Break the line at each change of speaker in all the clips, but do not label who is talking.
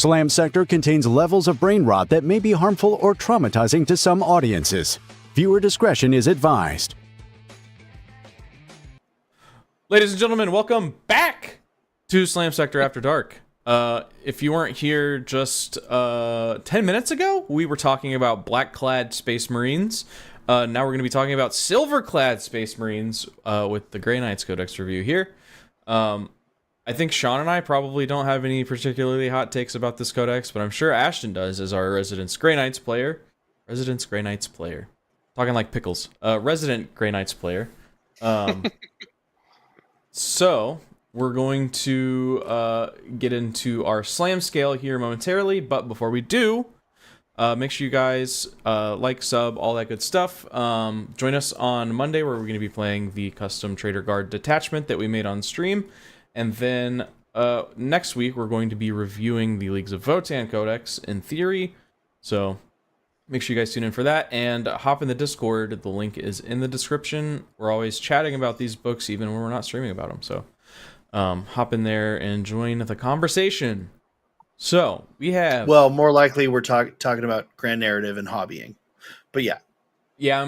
Slam Sector contains levels of brain rot that may be harmful or traumatizing to some audiences. Viewer discretion is advised.
Ladies and gentlemen, welcome back to Slam Sector After Dark. If you weren't here just 10 minutes ago, we were talking about black-clad Space Marines. Now we're going to be talking about silver-clad Space Marines with the Grey Knights Codex review here. I think Sean and I probably don't have any particularly hot takes about this codex, but I'm sure Ashton does as our resident Grey Knights player. Talking like pickles. Resident Grey Knights player. So, we're going to get into our slam scale here momentarily, but before we do, make sure you guys like, sub, all that good stuff. Join us on Monday where we're going to be playing the custom Trader Guard detachment that we made on stream. And then next week, we're going to be reviewing the Leagues of Votann Codex in theory. So make sure you guys tune in for that. And hop in the Discord. The link is in the description. We're always chatting about these books, even when we're not streaming about them. So hop in there and join the conversation. So we have...
Well, more likely we're talking about grand narrative and hobbying. But yeah.
Yeah,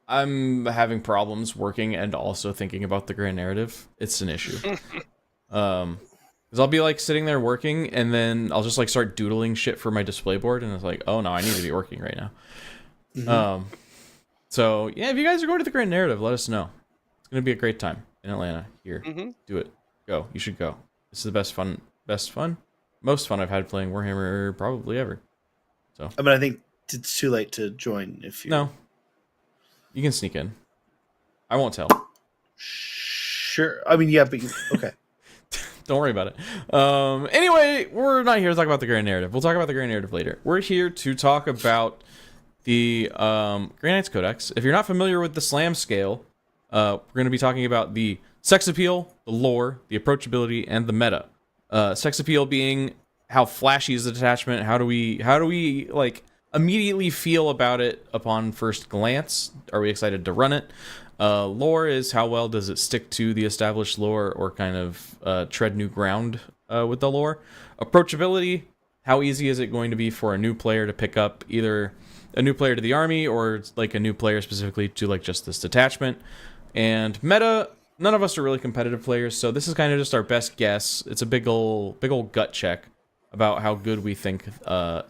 I'm having problems working and also thinking about the grand narrative. It's an issue. Because I'll be like sitting there working and then I'll just like start doodling shit for my display board and it's like, oh no, I need to be working right now. Mm-hmm. So yeah, if you guys are going to the grand narrative, let us know. It's gonna be a great time in Atlanta. Here, do it. Go. You should go. This is the most fun I've had playing Warhammer probably ever. So
I mean, I think it's too late to join if you.
No. You can sneak in. I won't tell.
Sure. I mean, yeah, but okay.
Don't worry about it. Anyway, we're not here to talk about the grand narrative. We'll talk about the grand narrative later. We're here to talk about the Grey Knights Codex. If you're not familiar with the Slam scale, we're going to be talking about the sex appeal, the lore, the approachability, and the meta. Sex appeal being how flashy is the detachment? How do we like immediately feel about it upon first glance? Are we excited to run it? Lore is how well does it stick to the established lore or kind of tread new ground with the lore? Approachability, how easy is it going to be for a new player to pick up either a new player to the army or like a new player specifically to like just this detachment? And meta, none of us are really competitive players, so this is kind of just our best guess. It's a big ol' gut check about how good we think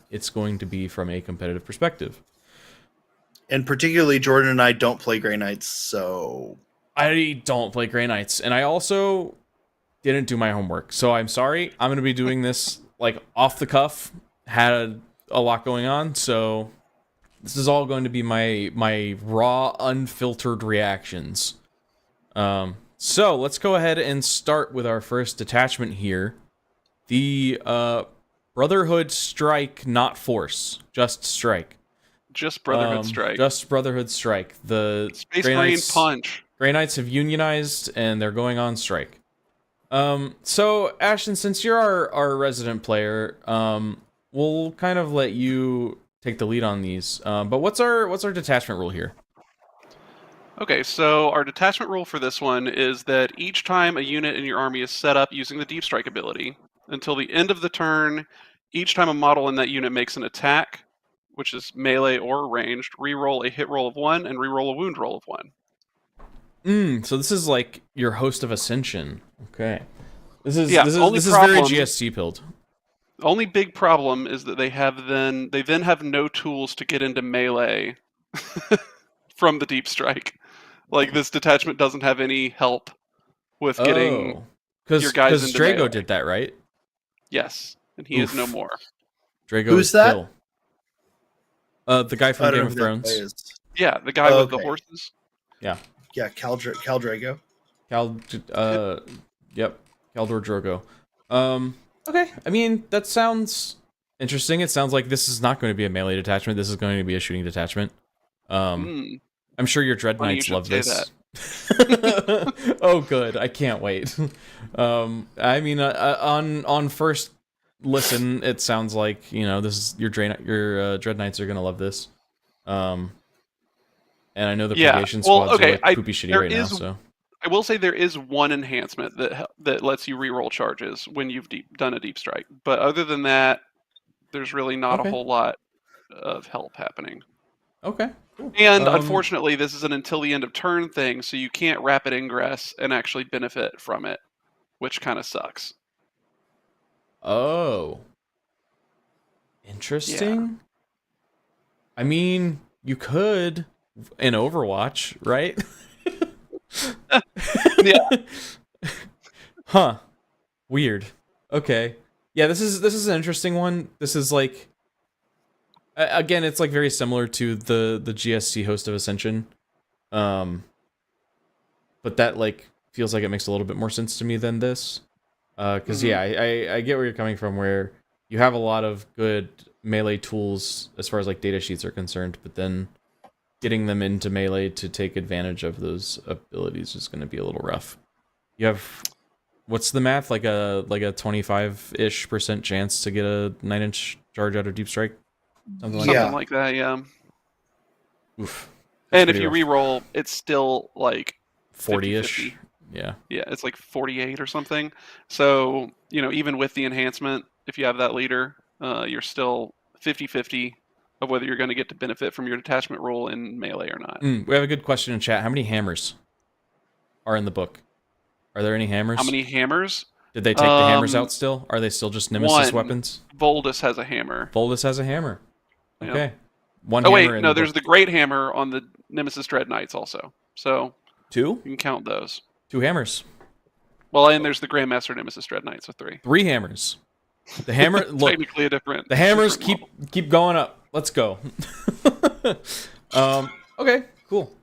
it's going to be from a competitive perspective.
And particularly, Jordan and I don't play Grey Knights, so...
I don't play Grey Knights, and I also didn't do my homework, so I'm sorry. I'm going to be doing this, like, off the cuff. Had a lot going on, so this is all going to be my raw, unfiltered reactions. So, let's go ahead and start with our first detachment here. The Brotherhood Strike, not Force. Just Strike.
Just Brotherhood Strike.
Just Brotherhood Strike. The
Space Marine Punch.
Grey Knights have unionized, and they're going on strike. So, Ashton, since you're our resident player, we'll kind of let you take the lead on these. But what's our detachment rule here?
Okay, so our detachment rule for this one is that each time a unit in your army is set up using the Deep Strike ability, until the end of the turn, each time a model in that unit makes an attack, which is melee or ranged, re-roll a hit roll of 1 and re-roll a wound roll of 1.
So this is like your Host of Ascension. Okay. This is very GST pilled.
The only big problem is that they then have no tools to get into melee from the Deep Strike. Like, this detachment doesn't have any help with getting your guys into
Drago
melee.
did that, right?
Yes, and he is no more.
Drago
Who's
is
that?
Kill. The guy from Game of Thrones.
Yeah, the guy with the horses.
Yeah.
Yeah, Cal Drago.
Yep, Caldor Drogo. Okay, I mean, that sounds interesting. It sounds like this is not going to be a melee detachment. This is going to be a shooting detachment. I'm sure your Dread Knights love this. Oh, good. I can't wait. I mean, on first listen, it sounds like, you know, this is your Dread Knights are gonna love this. And I know the Purgation squads are like poopy shitty right now. So
I will say there is one enhancement that lets you reroll charges when you've done a deep strike. But other than that, there's really not a
Okay.
whole lot of help happening.
Okay. Cool.
And unfortunately, this is an until the end of turn thing, so you can't rapid ingress and actually benefit from it, which kind of sucks.
Oh. Interesting.
Yeah.
I mean, you could in Overwatch, right?
Yeah.
Huh. Weird. Okay. Yeah, this is an interesting one. This is like again, it's like very similar to the GSC host of Ascension. But that like feels like it makes a little bit more sense to me than this. Because yeah, I get where you're coming from, where you have a lot of good melee tools as far as like data sheets are concerned, but then getting them into melee to take advantage of those abilities is going to be a little rough. You have what's the math, like a 25-ish% chance to get a 9-inch charge out of deep strike, something like
Yeah.
Something like that, yeah.
Oof. That's
And if
pretty
you
rough.
re-roll, it's still like
40-ish.
50-50.
Yeah.
Yeah, it's like 48 or something. So, even with the enhancement, if you have that leader, you're still 50-50 of whether you're going to get to benefit from your detachment roll in melee or not.
We have a good question in chat. How many hammers are in the book? Are there any hammers?
How many hammers?
Did they take the hammers out still? Are they still just nemesis
One.
weapons?
Voldus has a hammer.
Voldus has a hammer.
Yep.
Okay. One
Oh
hammer
wait,
in
no,
the
there's
book.
the Great Hammer on the Nemesis Dread Knights also. So
Two?
you can count those.
2 hammers.
Well, and there's the Grandmaster Nemesis Dread Knights with 3.
3 hammers. The hammer look.
Technically a different.
The hammers
different model.
keep going up. Let's go. Okay, cool.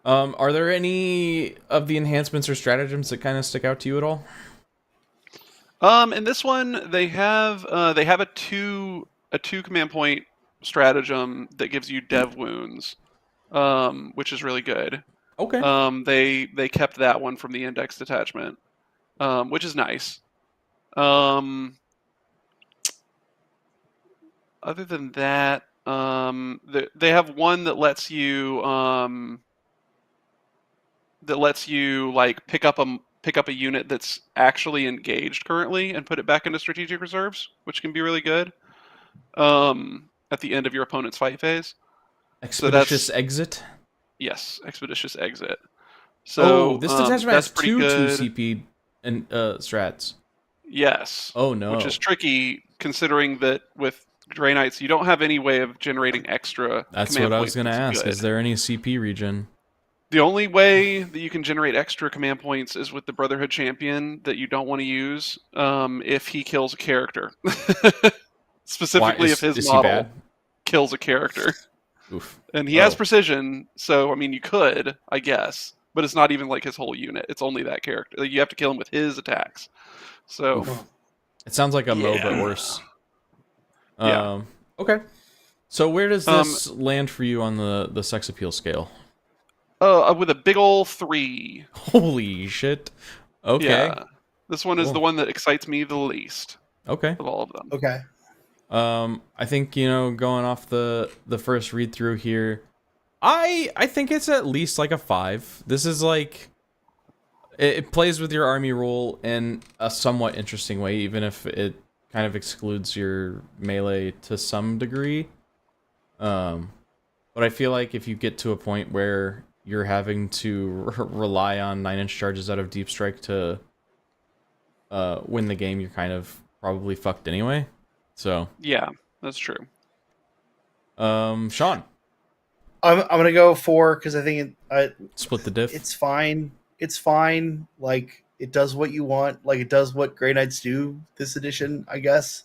Are there any of the enhancements or stratagems that kind of stick out to you at all?
In this one, they have a two command point stratagem that gives you dev wounds, which is really good.
Okay.
They kept that one from the index detachment, which is nice. Other than that, they have one that lets you like pick up a unit that's actually engaged currently and put it back into strategic reserves, which can be really good. At the end of your opponent's fight phase.
Expeditious exit.
Yes, expeditious exit. So
this detachment
that's
has
pretty
two
good.
2 CP and strats.
Yes.
Oh no.
Which is tricky considering that with Grey Knights you don't have any way of generating extra.
That's
command
what I was
points
going to
that's
ask.
good.
Is there any CP regen?
The only way that you can generate extra command points is with the Brotherhood champion that you don't want to use if he kills a character. Specifically, if his model kills a character.
Oof.
And he has precision, so I mean, you could, I guess, but it's not even like his whole unit. It's only that character. Like, you have to kill him with his attacks. So
Oof. It sounds like a Mo, but worse.
Yeah.
Okay. So where does this land for you on the sex appeal scale?
With a big ol' 3.
Holy shit. Okay.
Yeah. This one is the one that excites me the least.
Okay.
Of all of them.
Okay.
I think, going off the first read through here, I think it's at least like a 5. This is like it plays with your army rule in a somewhat interesting way, even if it kind of excludes your melee to some degree. But I feel like if you get to a point where you're having to rely on 9-inch charges out of deep strike to win the game, you're kind of probably fucked anyway. So
yeah, that's true.
Sean,
I'm gonna go 4 because I think
split the diff.
It's fine. It's fine. Like, it does what you want. Like, it does what Grey Knights do this edition, I guess.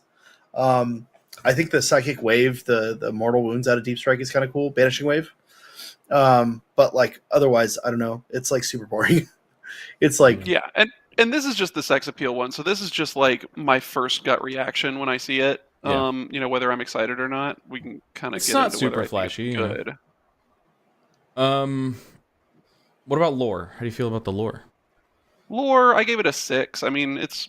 I think the Psychic Wave, the Mortal Wounds out of Deep Strike is kind of cool. Banishing Wave. But like otherwise, I don't know. It's like super boring. It's like
and this is just the sex appeal one. So this is just like my first gut reaction when I see it.
Yeah.
Whether I'm excited or not, we can kind of
It's
get
not
into
super
whether
flashy.
I think it's good.
What about lore? How do you feel about the lore?
Lore, I gave it a 6. I mean, it's,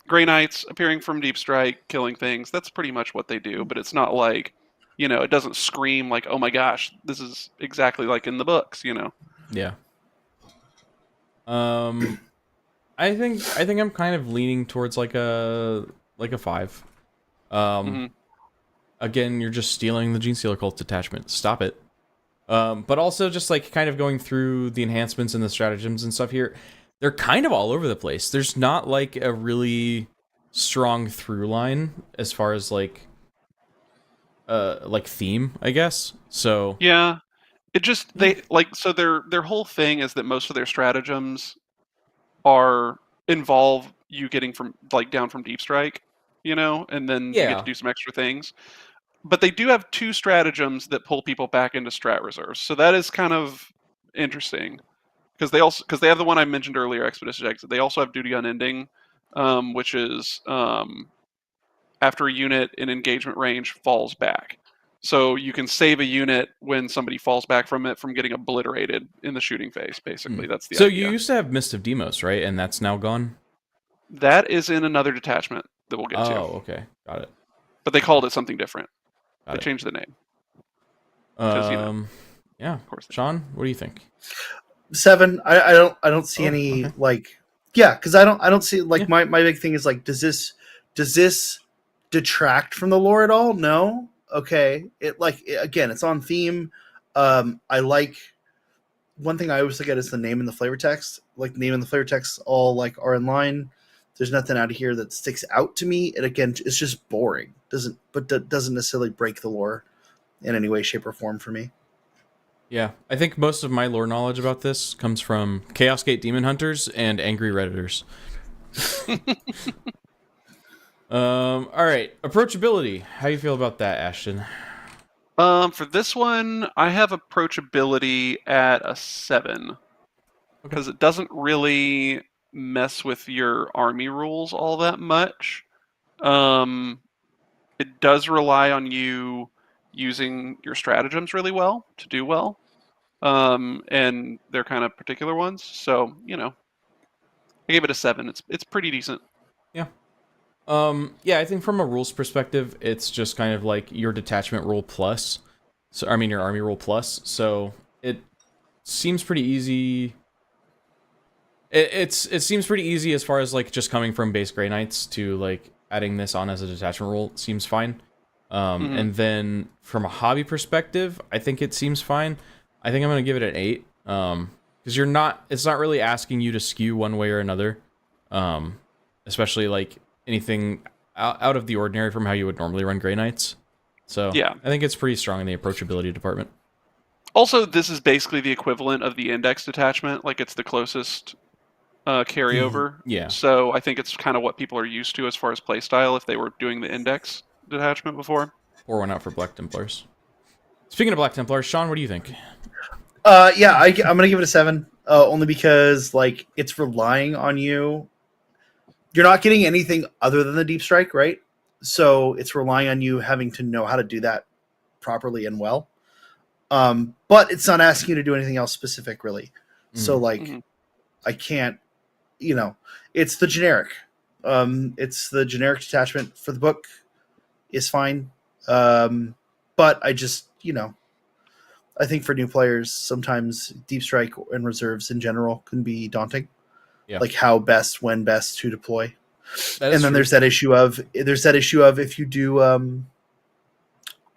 Grey Knights appearing from Deep Strike, killing things. That's pretty much what they do, but it's not like, it doesn't scream like, oh my gosh, this is exactly like in the books,
Yeah. I think I'm kind of leaning towards like a 5.
Hmm.
Again, you're just stealing the Gene Stealer Cult detachment. Stop it. But also just like kind of going through the enhancements and the stratagems and stuff here, they're kind of all over the place. There's not like a really strong through line as far as like theme, I guess. So
Yeah, it just they like so their whole thing is that most of their stratagems are involve you getting from like down from deep strike, and then you get to
yeah,
do some extra things. But they do have two stratagems that pull people back into strat reserves, so that is kind of interesting because they have the one I mentioned earlier, Expeditious Exit. They also have Duty Unending, which is after a unit in engagement range falls back. So you can save a unit when somebody falls back from it from getting obliterated in the shooting phase. Basically, that's the
so you
idea.
used to have Mist of Demos, right? And that's now gone.
That is in another detachment that we'll get to,
Oh, okay, got it,
but they called it something different. They
got it.
changed the name because
Yeah,
of course.
Sean, what do you think?
7. I don't see
Oh,
any
okay.
like, yeah, because I don't see like
Yeah.
my big thing is like, does this detract from the lore at all? No. Okay. Again, it's on theme. I like one thing I always look at is the name and the flavor text. Like the name and the flavor text all like are in line. There's nothing out of here that sticks out to me. And again, it's just boring. Doesn't necessarily break the lore in any way, shape, or form for me.
Yeah, I think most of my lore knowledge about this comes from Chaos Gate Demon Hunters and angry Redditors. All right, approachability. How you feel about that, Ashton?
For this one, I have approachability at a 7
Okay.
because it doesn't really mess with your army rules all that much. Um, it does rely on you using your stratagems really well to do well, and they're kind of particular ones. So I gave it a 7. It's pretty decent.
Yeah. Yeah, I think from a rules perspective, it's just kind of like your detachment rule plus. So I mean your army rule plus. So it seems pretty easy. It seems pretty easy as far as like just coming from base Grey Knights to like adding this on as a detachment rule seems fine.
Hmm.
And then from a hobby perspective, I think it seems fine. I think I'm gonna give it an 8. Because it's not really asking you to skew one way or another. Um, Especially like anything out of the ordinary from how you would normally run Grey Knights. So
Yeah.
I think it's pretty strong in the approachability department.
Also, this is basically the equivalent of the index detachment. Like it's the closest carryover.
Yeah,
So I think it's kind of what people are used to as far as playstyle if they were doing the index detachment before.
pour one out for Black Templars. Speaking of Black Templars, Sean, what do you think?
Yeah, I'm gonna give it a 7. Only because like it's relying on you. You're not getting anything other than the deep strike, right? So it's relying on you having to know how to do that properly and well. But it's not asking you to do anything else specific, really. So like,
Hmm.
I can't, it's the generic. It's the generic detachment for the book is fine. But I just, I think for new players, sometimes deep strike and reserves in general can be daunting.
Yeah,
Like how best, when best to deploy.
that
And
is
then
true.
there's that issue of if you do uh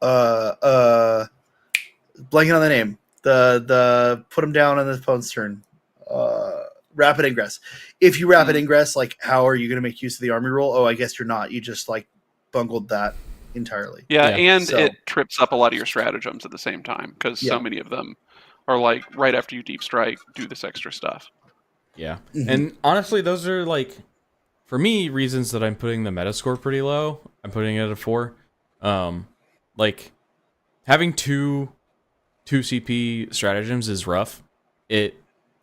uh blanking on the name, the put them down on the opponent's turn, rapid ingress. If you rapid ingress, like how are you going to make use of the army rule? Oh, I guess you're not. You just like bungled that entirely.
Yeah,
Yeah,
and
So
it trips up a lot of your stratagems at the same time because so
yeah.
many of them are like right after you deep strike, do this extra stuff.
yeah.
Mhm.
And honestly, those are like for me reasons that I'm putting the meta score pretty low. I'm putting it at a 4. Like having two CP stratagems is rough. It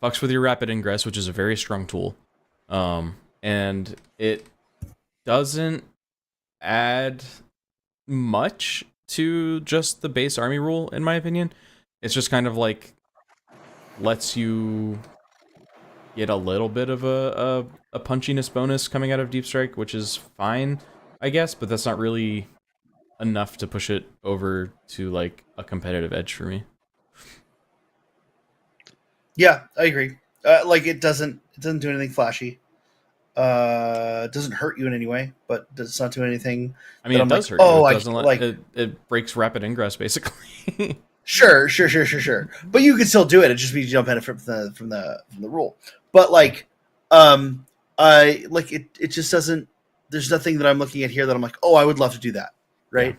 fucks with your rapid ingress, which is a very strong tool. And it doesn't add much to just the base army rule, in my opinion. It's just kind of like lets you get a little bit of a punchiness bonus coming out of Deep Strike, which is fine, I guess, but that's not really enough to push it over to like a competitive edge for me.
Yeah, I agree. Like it doesn't do anything flashy. It doesn't hurt you in any way, but does not do anything.
I mean,
that
it
I'm
does
like,
hurt you.
oh,
It
I
doesn't let
like.
it breaks rapid ingress basically.
Sure. But you can still do it. It just means you don't benefit from the rule. But like, I like it. It just doesn't. There's nothing that I'm looking at here that I'm like, oh, I would love to do that, right?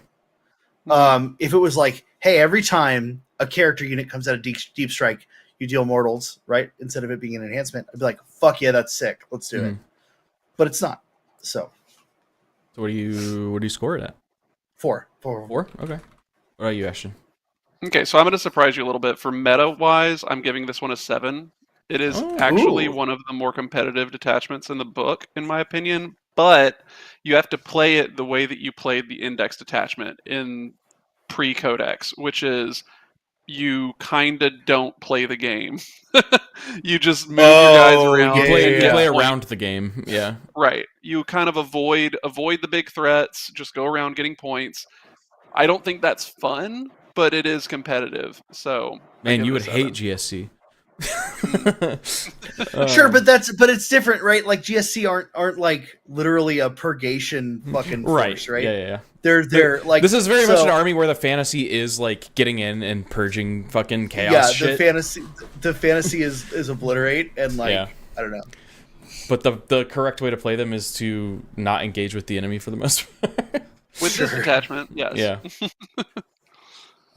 If it was like, hey, every time a character unit comes out of deep strike, you deal mortals, right? Instead of it being an enhancement, I'd be like, fuck yeah, that's sick. Let's do it. But it's not. So
what do you score it at?
4.
Okay. What about you, Ashton?
Okay, so I'm going to surprise you a little bit. For meta-wise, I'm giving this one a 7. It is actually one of the more competitive detachments in the book, in my opinion, but you have to play it the way that you played the index detachment in pre-codex, which is you kind of don't play the game. You just move your guys around.
You play
and
around the game. Yeah.
Right. You kind of avoid the big threats, just go around getting points. I don't think that's fun, but it is competitive. So
man, you would hate GSC.
Sure, but it's different, right? Like GSC aren't like literally a purgation fucking force, right?
Yeah.
They're like,
this is very much an army where the fantasy is like getting in and purging fucking chaos.
Yeah,
shit.
the fantasy is obliterate and like I don't know.
But the correct way to play them is to not engage with the enemy for the most part.
With this detachment, yes.
Yeah.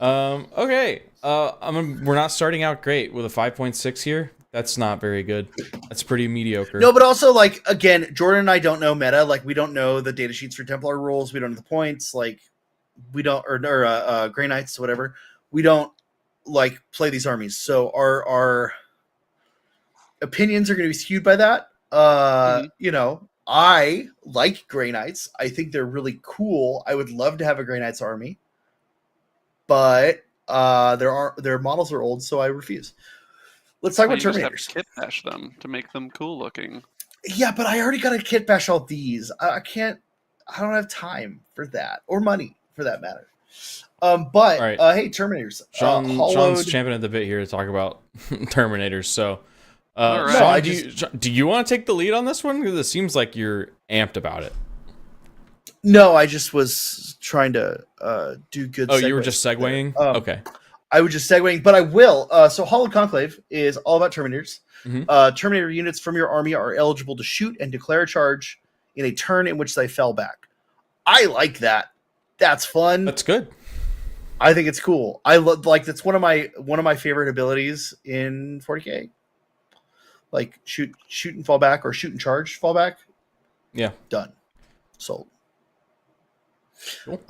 Okay. We're not starting out great with a 5.6 here. That's not very good. That's pretty mediocre.
No, but also like again, Jordan and I don't know meta. Like we don't know the data sheets for Templar rules. We don't know the points. Like we don't or Grey Knights, whatever. We don't like play these armies, so our opinions are going to be skewed by that. You know, I like Grey Knights. I think they're really cool. I would love to have a Grey Knights army, but their models are old, so I refuse. Let's talk about Terminators.
You just have to kit bash them to make them cool looking.
Yeah, but I already got to kit bash all these. I can't. I don't have time for that or money for that matter. But
right.
Hey, Terminators.
Sean's champing at the bit here to talk about Terminators. So,
right.
Sean, do you want to take the lead on this one? Because it seems like you're amped about it.
No, I just was trying to do good.
Oh, you were just segueing? Okay.
I was just segueing, but I will. So Hallowed Conclave is all about Terminators. Terminator units from your army are eligible to shoot and declare a charge in a turn in which they fell back. I like that. That's fun.
That's good.
I think it's cool. I like that's one of my favorite abilities in 40K. Like shoot and fall back, or shoot and charge, fall back.
Yeah.
Done. Sold.
Cool.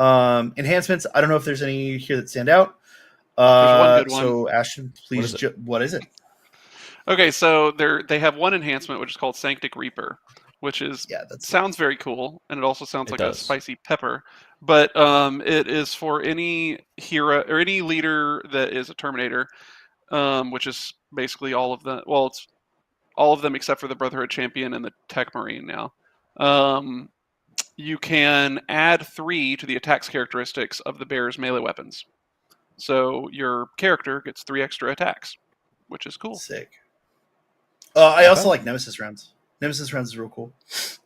Enhancements. I don't know if there's any here that stand out.
There's one good one.
So Ashton, please. What is it?
Okay, so they have one enhancement which is called Sanctic Reaper, which is sounds very cool, and it also sounds like a spicy pepper. But it is for any hero or any leader that is a Terminator, which is basically all of them. Well, it's all of them except for the Brotherhood Champion and the Tech Marine now. You can add 3 to the attacks characteristics of the bearer's melee weapons. So your character gets 3 extra attacks, which is cool.
Sick. I also like Nemesis rounds. Nemesis rounds is real cool.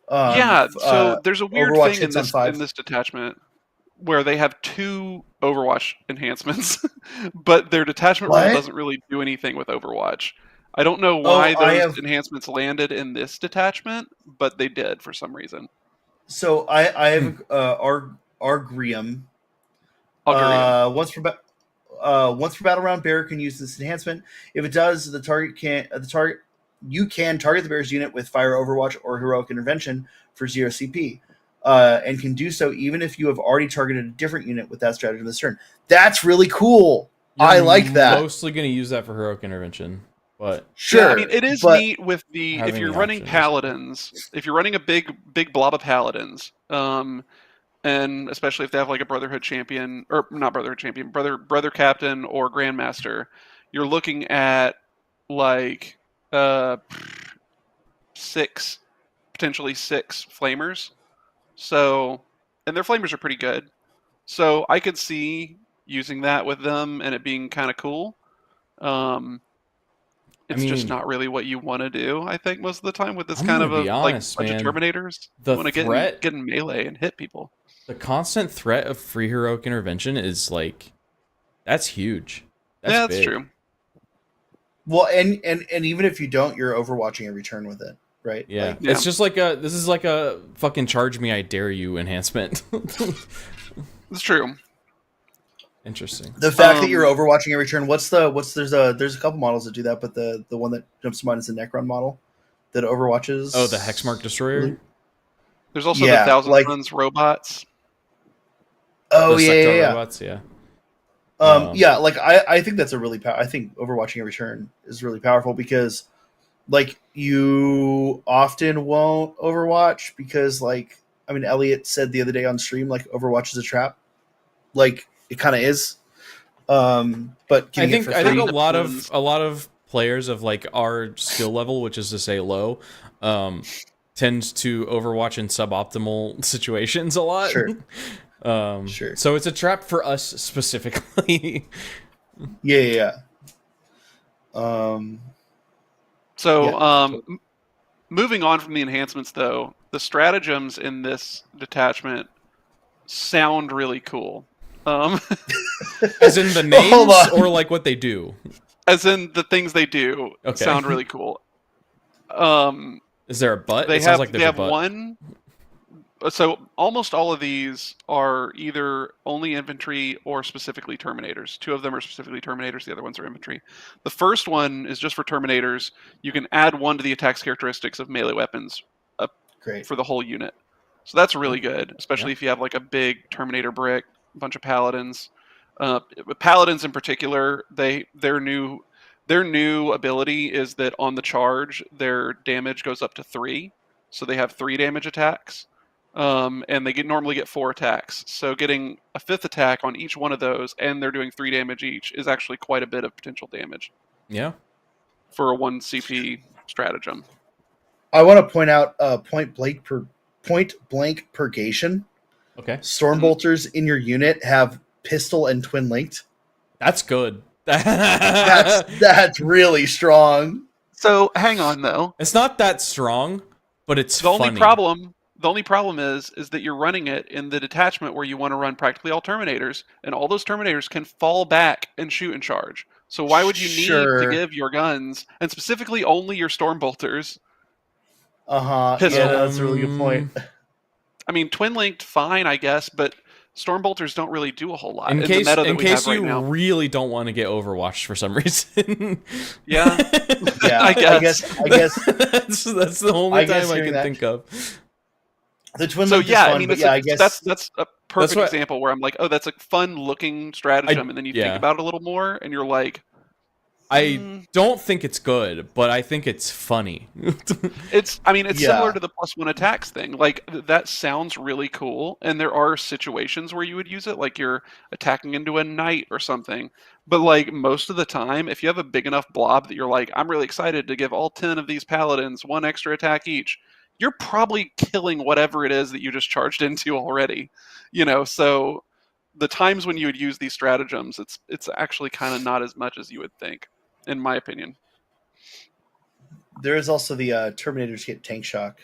So there's a weird
Overwatch
thing in this detachment where they have 2 Overwatch enhancements, but their detachment rule doesn't really do anything with Overwatch. I don't know why those enhancements landed in this detachment, but they did for some reason.
So I have Argrium. Once per battle round, bearer can use this enhancement. If it does, you can target the bearer's unit with Fire Overwatch or Heroic Intervention for 0 CP, and can do so even if you have already targeted a different unit with that strategy this turn. That's really cool. I like that.
Mostly going to use that for Heroic Intervention, but
sure.
Yeah, I mean, it is neat with the if you're running paladins, if you're running a big blob of paladins, and especially if they have like a Brotherhood Champion, or not Brotherhood Champion, Brother Captain or Grandmaster, you're looking at like 6, potentially 6 flamers. So, and their flamers are pretty good. So I could see using that with them and it being kind of cool. it's just not really what you want to do, I think, most of the time with this
I'm
kind
gonna
of
be
a
honest,
bunch of
man.
Terminators.
The
You want to
threat-
get in melee and hit people.
The constant threat of free heroic intervention is like, that's huge. That's
That's
big.
true.
Well, and even if you don't, you're overwatching every turn with it, right?
Yeah.
Like,
It's just like this is like a fucking charge me, I dare you enhancement.
It's true.
Interesting.
the fact that you're overwatching every turn. There's a couple models that do that, but the one that jumps to mind is the Necron model that overwatches.
Oh, the Hexmark Destroyer?
There's also
Yeah,
the Thousand
like-
Suns robots.
Oh
The
yeah,
Sector
yeah, yeah.
robots, yeah.
Yeah, like I think that's a really I think overwatching every turn is really powerful because like you often won't overwatch because like I mean Elliot said the other day on stream like overwatch is a trap. Like it kind of is. But
I think
it for free,
a lot of players of like our skill level, which is to say low, tends to overwatch in suboptimal situations a lot.
Sure.
Sure. So it's a trap for us specifically.
Yeah.
Moving on from the enhancements, though, the stratagems in this detachment sound really cool.
As in the names, or like what they do?
As in the things they do sound really cool.
Is there a butt?
They
It sounds
have
like there's
they have
a butt.
one. So almost all of these are either only infantry or specifically Terminators. 2 of them are specifically Terminators. The other ones are infantry. The first one is just for Terminators. You can add 1 to the attack's characteristics of melee weapons
Great.
for the whole unit. So that's really good, especially if you have like a big Terminator brick, a bunch of Paladins. Paladins in particular, their new ability is that on the charge, their damage goes up to 3. So they have 3 damage attacks. And they normally get 4 attacks. So getting a 5th attack on each one of those, and they're doing 3 damage each, is actually quite a bit of potential damage.
Yeah.
For a 1 CP stratagem.
I want to point out point blank purgation.
Okay.
Stormbolters in your unit have pistol and twin linked.
That's good.
That's really strong.
So hang on though.
It's not that strong, but it's
the
funny.
only problem is that you're running it in the detachment where you want to run practically all Terminators, and all those Terminators can fall back and shoot and charge. So why would you need to give your guns, and specifically only your Stormbolters?
Yeah, that's a really good point.
I mean, twin linked, fine, I guess, but Stormbolters don't really do a whole lot.
In case
you
really don't want to get overwatched for some reason.
Yeah.
I guess
that's the only time I can think of.
The twin link is fun, I guess
that's a perfect example where I'm like, oh, that's a fun looking stratagem, and then you think about it a little more, and you're like,
I don't think it's good, but I think it's funny.
It's similar to the +1 attacks thing. Like, that sounds really cool, and there are situations where you would use it, like you're attacking into a knight or something. But, like, most of the time, if you have a big enough blob that you're like, I'm really excited to give all 10 of these paladins 1 extra attack each, you're probably killing whatever it is that you just charged into already. So the times when you would use these stratagems, it's actually kind of not as much as you would think, in my opinion.
There is also the Terminators get tank shock.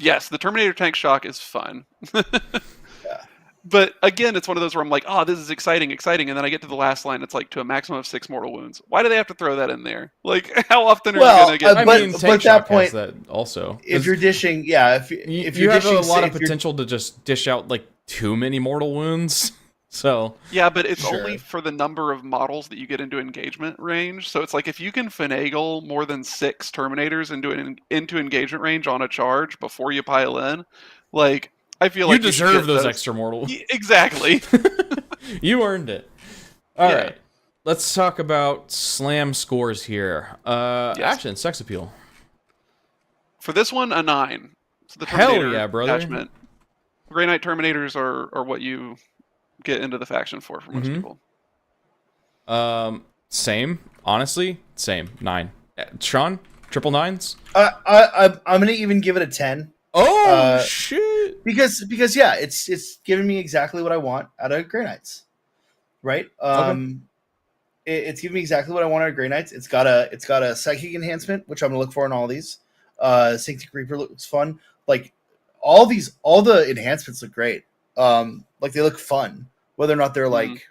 Yes, the Terminator tank shock is fun.
Yeah.
But again, it's one of those where I'm like, oh, this is exciting, and then I get to the last line, it's like to a maximum of 6 mortal wounds. Why do they have to throw that in there? Like, how often are you going to get?
Tank shock has that also.
If you're dishing, if
you have a lot of potential to just dish out like too many mortal wounds. So
yeah, but it's only for the number of models that you get into engagement range. So it's like if you can finagle more than 6 Terminators into engagement range on a charge before you pile in, like I feel like
you deserve those extra mortal.
Exactly.
You earned it. All right. Let's talk about slam scores here. Action, sex appeal.
For this one, a 9. So the Terminator
Hell yeah, brother.
Detachment. Grey Knight Terminators are what you get into the faction for most people.
Same. Honestly, same. 9. Sean, triple 9s?
I'm gonna even give it a 10.
Oh shit!
Because it's giving me exactly what I want out of Grey Knights, right?
Okay.
It's giving me exactly what I wanted of Grey Knights. It's got a psychic enhancement, which I'm gonna look for in all these. Sanctic Reaper looks fun. Like all the enhancements look great. Like they look fun, whether or not they're like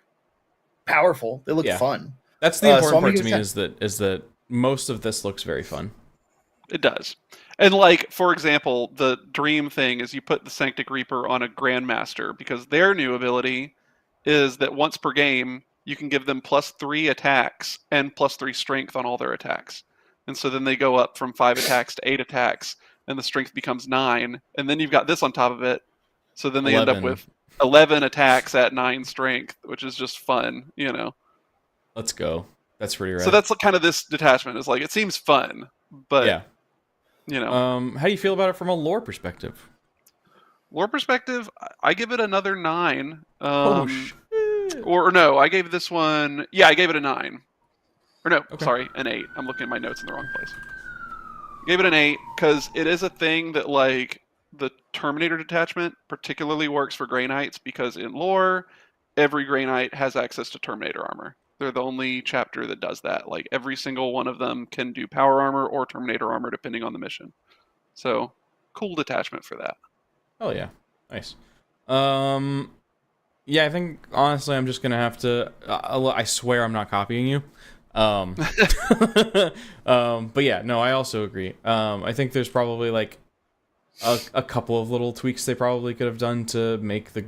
powerful. They look fun.
That's the important
so
part to me is that most of this looks very fun.
It does. And like, for example, the dream thing is you put the Sanctic Reaper on a Grandmaster because their new ability is that once per game you can give them +3 attacks and +3 strength on all their attacks. And so then they go up from 5 attacks to 8 attacks, and the strength becomes 9. And then you've got this on top of it. So then they
11.
end up with 11 attacks at 9 strength, which is just fun, you know.
Let's go. That's pretty rad.
So that's kind of this detachment. Is like, it seems fun, but
yeah.
You know.
How do you feel about it from a lore perspective?
Lore perspective, I give it another 9.
Shit.
Or no, I gave this one. Yeah, I gave it a 9. Or no, sorry, an 8. I'm looking at my notes in the wrong place. Gave it an 8 because it is a thing that like the Terminator detachment particularly works for Grey Knights because in lore, every Grey Knight has access to Terminator armor. They're the only chapter that does that. Like every single one of them can do power armor or Terminator armor depending on the mission. So cool detachment for that.
Oh yeah, nice. Yeah, I think honestly, I'm just gonna have to. I swear, I'm not copying you. But yeah, no, I also agree. I think there's probably like a couple of little tweaks they probably could have done to make the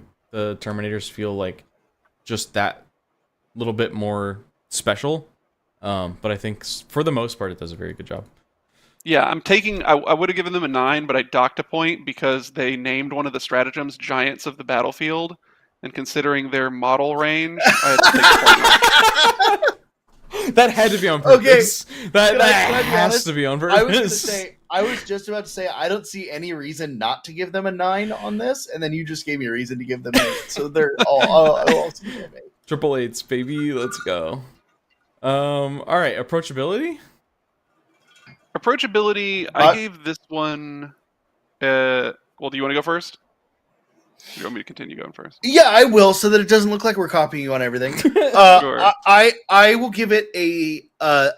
Terminators feel like just that little bit more special. But I think for the most part, it does a very good job.
Yeah, I would have given them a 9, but I docked a point because they named one of the stratagems Giants of the Battlefield, and considering their model range, I had to take a point.
That had to be on purpose.
Okay.
That has to be on purpose.
I was just about to say, I don't see any reason not to give them a 9 on this, and then you just gave me a reason to give them 8. So they're all
Triple 8s, baby. Let's go. All right, approachability.
Approachability, I gave this one. Well, do you want to go first? Or do you want me to continue going first?
Yeah, I will, so that it doesn't look like we're copying you on everything.
Sure.
I will give it a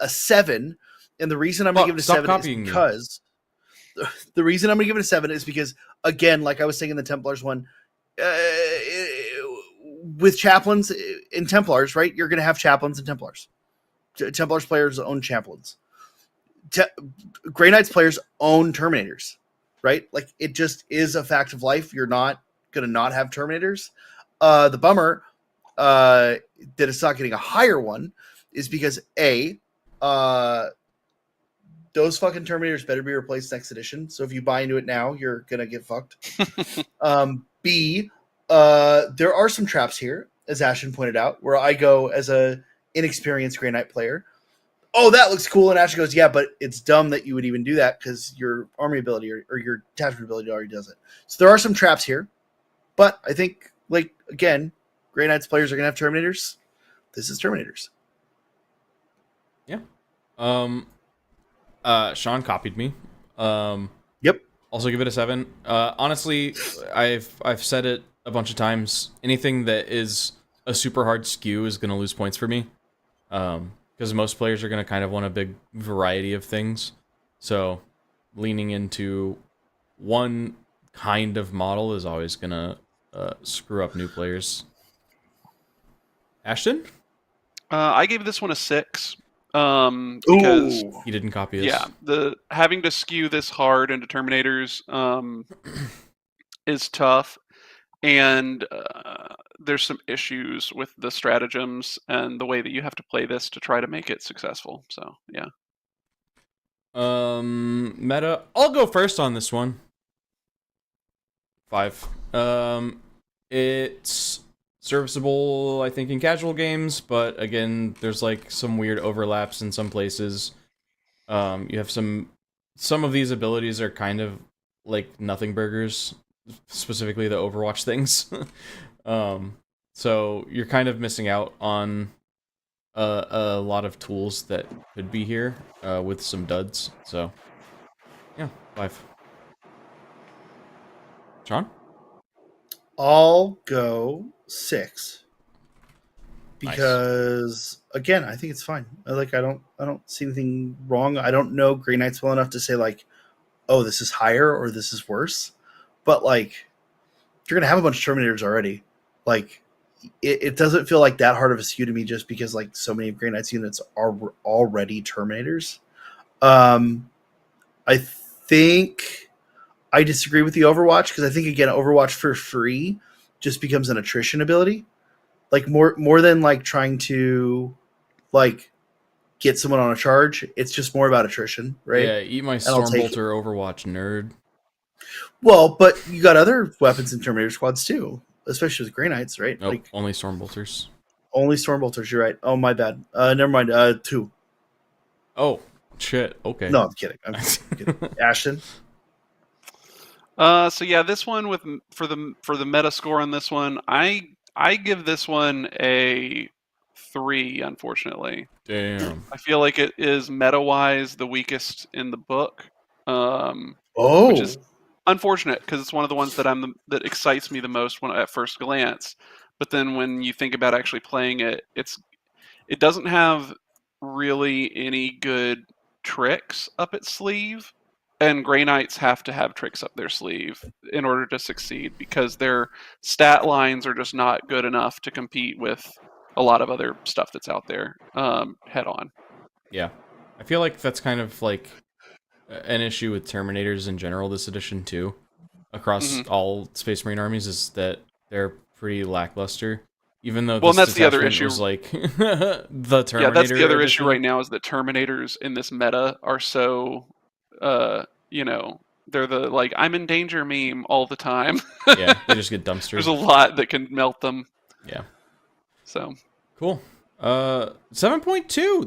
7, and the reason I'm going to give it a 7 is because the reason I'm going to give it a 7 is because, again, like I was saying in the Templars one, with chaplains in Templars, right? You're going to have chaplains and Templars. Templars players own chaplains. Grey Knights players own Terminators, right? Like it just is a fact of life. You're not going to not have Terminators. The bummer that it's not getting a higher one is because those fucking Terminators better be replaced next edition. So if you buy into it now, you're gonna get fucked. B, there are some traps here, as Ashton pointed out, where I go as a inexperienced Grey Knight player. Oh, that looks cool, and Ashton goes, yeah, but it's dumb that you would even do that because your army ability or your detachment ability already does it. So there are some traps here, but I think, like again, Grey Knights players are gonna have Terminators. This is Terminators.
Yeah. Sean copied me.
Yep.
Also give it a 7. Honestly, I've said it a bunch of times. Anything that is a super hard skew is gonna lose points for me. Because most players are gonna kind of want a big variety of things. So leaning into one kind of model is always gonna screw up new players. Ashton?
I gave this one a 6. Because
Ooh.
He didn't copy us.
yeah, the having to skew this hard into Terminators is tough, and there's some issues with the stratagems and the way that you have to play this to try to make it successful. So yeah.
Meta. I'll go first on this one. 5. It's serviceable, I think, in casual games, but again, there's like some weird overlaps in some places. You have some of these abilities are kind of like nothing burgers, specifically the Overwatch things. So you're kind of missing out on a lot of tools that could be here with some duds. So yeah, 5. Sean?
I'll go 6. because again, I think it's fine. I don't see anything wrong. I don't know Grey Knights well enough to say like, oh, this is higher or this is worse. But like, you're gonna have a bunch of Terminators already. Like, it doesn't feel like that hard of a skew to me just because like so many of Grey Knights units are already Terminators. I think I disagree with the Overwatch because I think again Overwatch for free just becomes an attrition ability. Like more than like trying to like get someone on a charge, it's just more about attrition, right?
Yeah, eat my
And I'll take it.
Stormbolter Overwatch nerd.
Well, but you got other weapons in Terminator squads too, especially with Grey Knights, right?
Nope,
Like
only Stormbolters.
only Stormbolters. You're right. Oh my bad. Never mind. 2.
Oh, shit. Okay.
No, I'm kidding. I'm kidding. Ashton.
So yeah, this one for the meta score on this one, I give this one a 3. Unfortunately,
Damn.
I feel like it is meta wise the weakest in the book,
Oh,
which is unfortunate because it's one of the ones that excites me the most when at first glance. But then when you think about actually playing it, it doesn't have really any good tricks up its sleeve. And Grey Knights have to have tricks up their sleeve in order to succeed because their stat lines are just not good enough to compete with a lot of other stuff that's out there head on.
Yeah. I feel like that's kind of like an issue with Terminators in general this edition too. Across all Space Marine armies is that they're pretty lackluster. Even though
Well, and
this
that's the other
detachment
issue.
was like the Terminator.
Yeah, that's the other
edition.
issue right now is that Terminators in this meta are so, they're the like I'm in danger meme all the time.
Yeah, they just get dumpstered.
There's a lot that can melt them.
Yeah.
So
Cool. 7.2.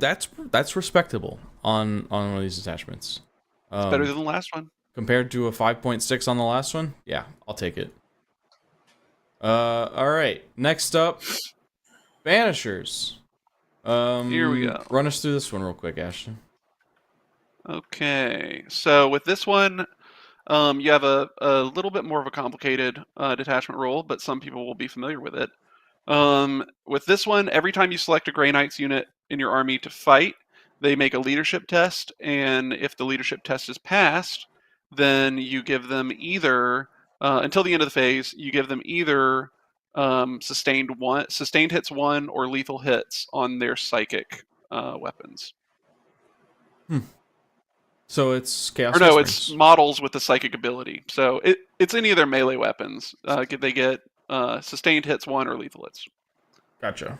That's respectable on one of these attachments.
it's better than the last one.
Compared to a 5.6 on the last one. Yeah, I'll take it. All right. Next up, Banishers.
Here we go.
Run us through this one real quick, Ashton.
Okay, so with this one, you have a little bit more of a complicated detachment role, but some people will be familiar with it. With this one, every time you select a Grey Knights unit in your army to fight, they make a leadership test, and if the leadership test is passed, then you give them either, until the end of the phase, you give them either sustained hits 1 or lethal hits on their psychic weapons.
So it's Chaos.
Or no,
Springs.
it's models with the psychic ability. So it's any of their melee weapons. They get sustained hits 1 or lethal hits.
Gotcha.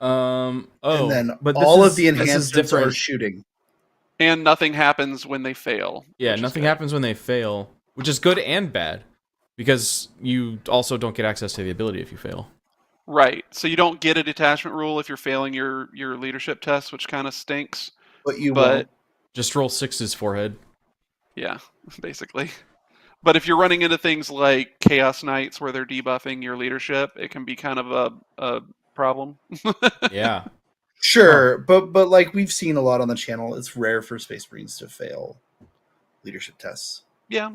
and then
but
all of the
this is
enhancements are
different.
shooting.
And nothing happens when they fail.
Yeah,
which is
nothing
good.
happens when they fail, which is good and bad, because you also don't get access to the ability if you fail.
Right. So you don't get a detachment rule if you're failing your leadership test, which kind of stinks.
But you
But
won't.
Just roll 6's forehead.
yeah, basically. But if you're running into things like Chaos Knights where they're debuffing your leadership, it can be kind of a problem.
Yeah.
Sure, but like we've seen a lot on the channel, it's rare for Space Marines to fail leadership tests.
Yeah.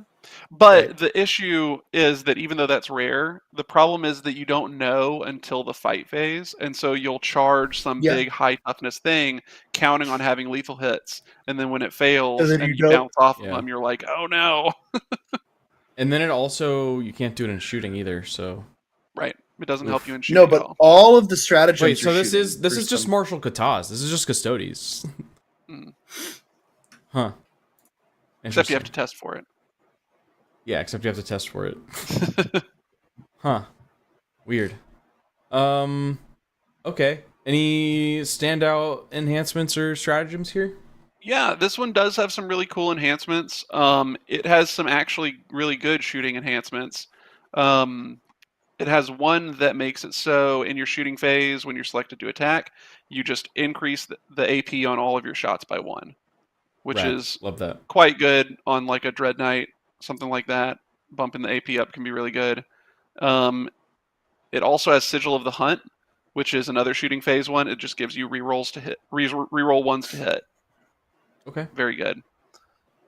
But
Right.
the issue is that even though that's rare, the problem is that you don't know until the fight phase. And so you'll charge some
Yeah.
big high toughness thing, counting on having lethal hits. And then when it fails
And then
and
you
you
don't-
bounce off
Yeah.
of them, you're like, oh no.
And then it also, you can't do it in shooting either, so...
Right. It doesn't help you in shooting
No,
at
but
all.
all of the stratagems.
Wait, so
are
this
shooting.
is
There's
just
some-
martial katas. This is just custodies.
Mm.
Huh.
Except you have to
Interesting.
test for it.
Yeah, except you have to test for it. Huh. Weird. Okay. Any standout enhancements or stratagems here?
Yeah, this one does have some really cool enhancements. It has some actually really good shooting enhancements. It has one that makes it so in your shooting phase, when you're selected to attack, you just increase the AP on all of your shots by 1, which
Rad.
is
Love that.
quite good on like a Dread Knight, something like that. Bumping the AP up can be really good. It also has Sigil of the Hunt, which is another shooting phase one. It just gives you rerolls to hit, reroll ones to hit.
Okay.
Very good.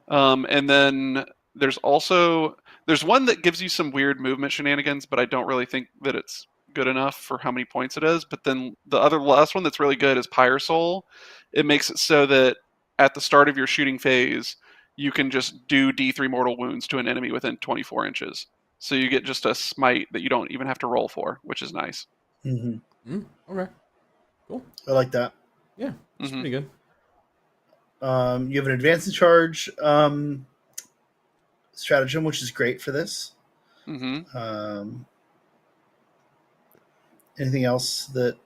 And then there's one that gives you some weird movement shenanigans, but I don't really think that it's good enough for how many points it is. But then the last one that's really good is Pyre Soul. It makes it so that at the start of your shooting phase, you can just do D3 mortal wounds to an enemy within 24 inches. So you get just a smite that you don't even have to roll for, which is nice.
Okay. Cool.
I like that.
Yeah, it's pretty good.
You have an advance and charge stratagem, which is great for this. Anything else that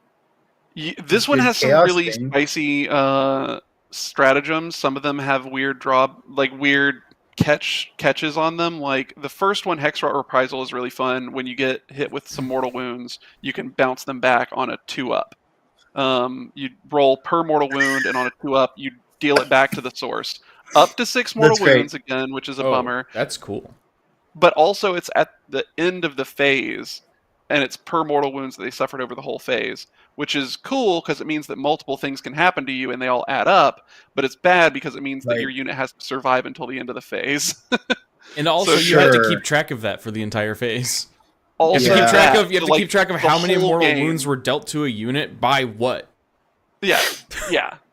this one
good
has some
chaos
really
thing?
spicy stratagems. Some of them have weird weird catches on them. Like the first one, Hexrot Reprisal, is really fun. When you get hit with some mortal wounds, you can bounce them back on a 2-up. You roll per mortal wound, and on a 2-up, you deal it back to the source. Up to 6 mortal wounds again, which is a bummer.
That's cool.
But also, it's at the end of the phase, and it's per mortal wounds that they suffered over the whole phase, which is cool because it means that multiple things can happen to you and they all add up. But it's bad because it means that your unit has to survive until the end of the phase.
And also, you have to keep track of that for the entire phase.
Also,
you have to keep track of how many mortal wounds were dealt to a unit by what.
Yeah,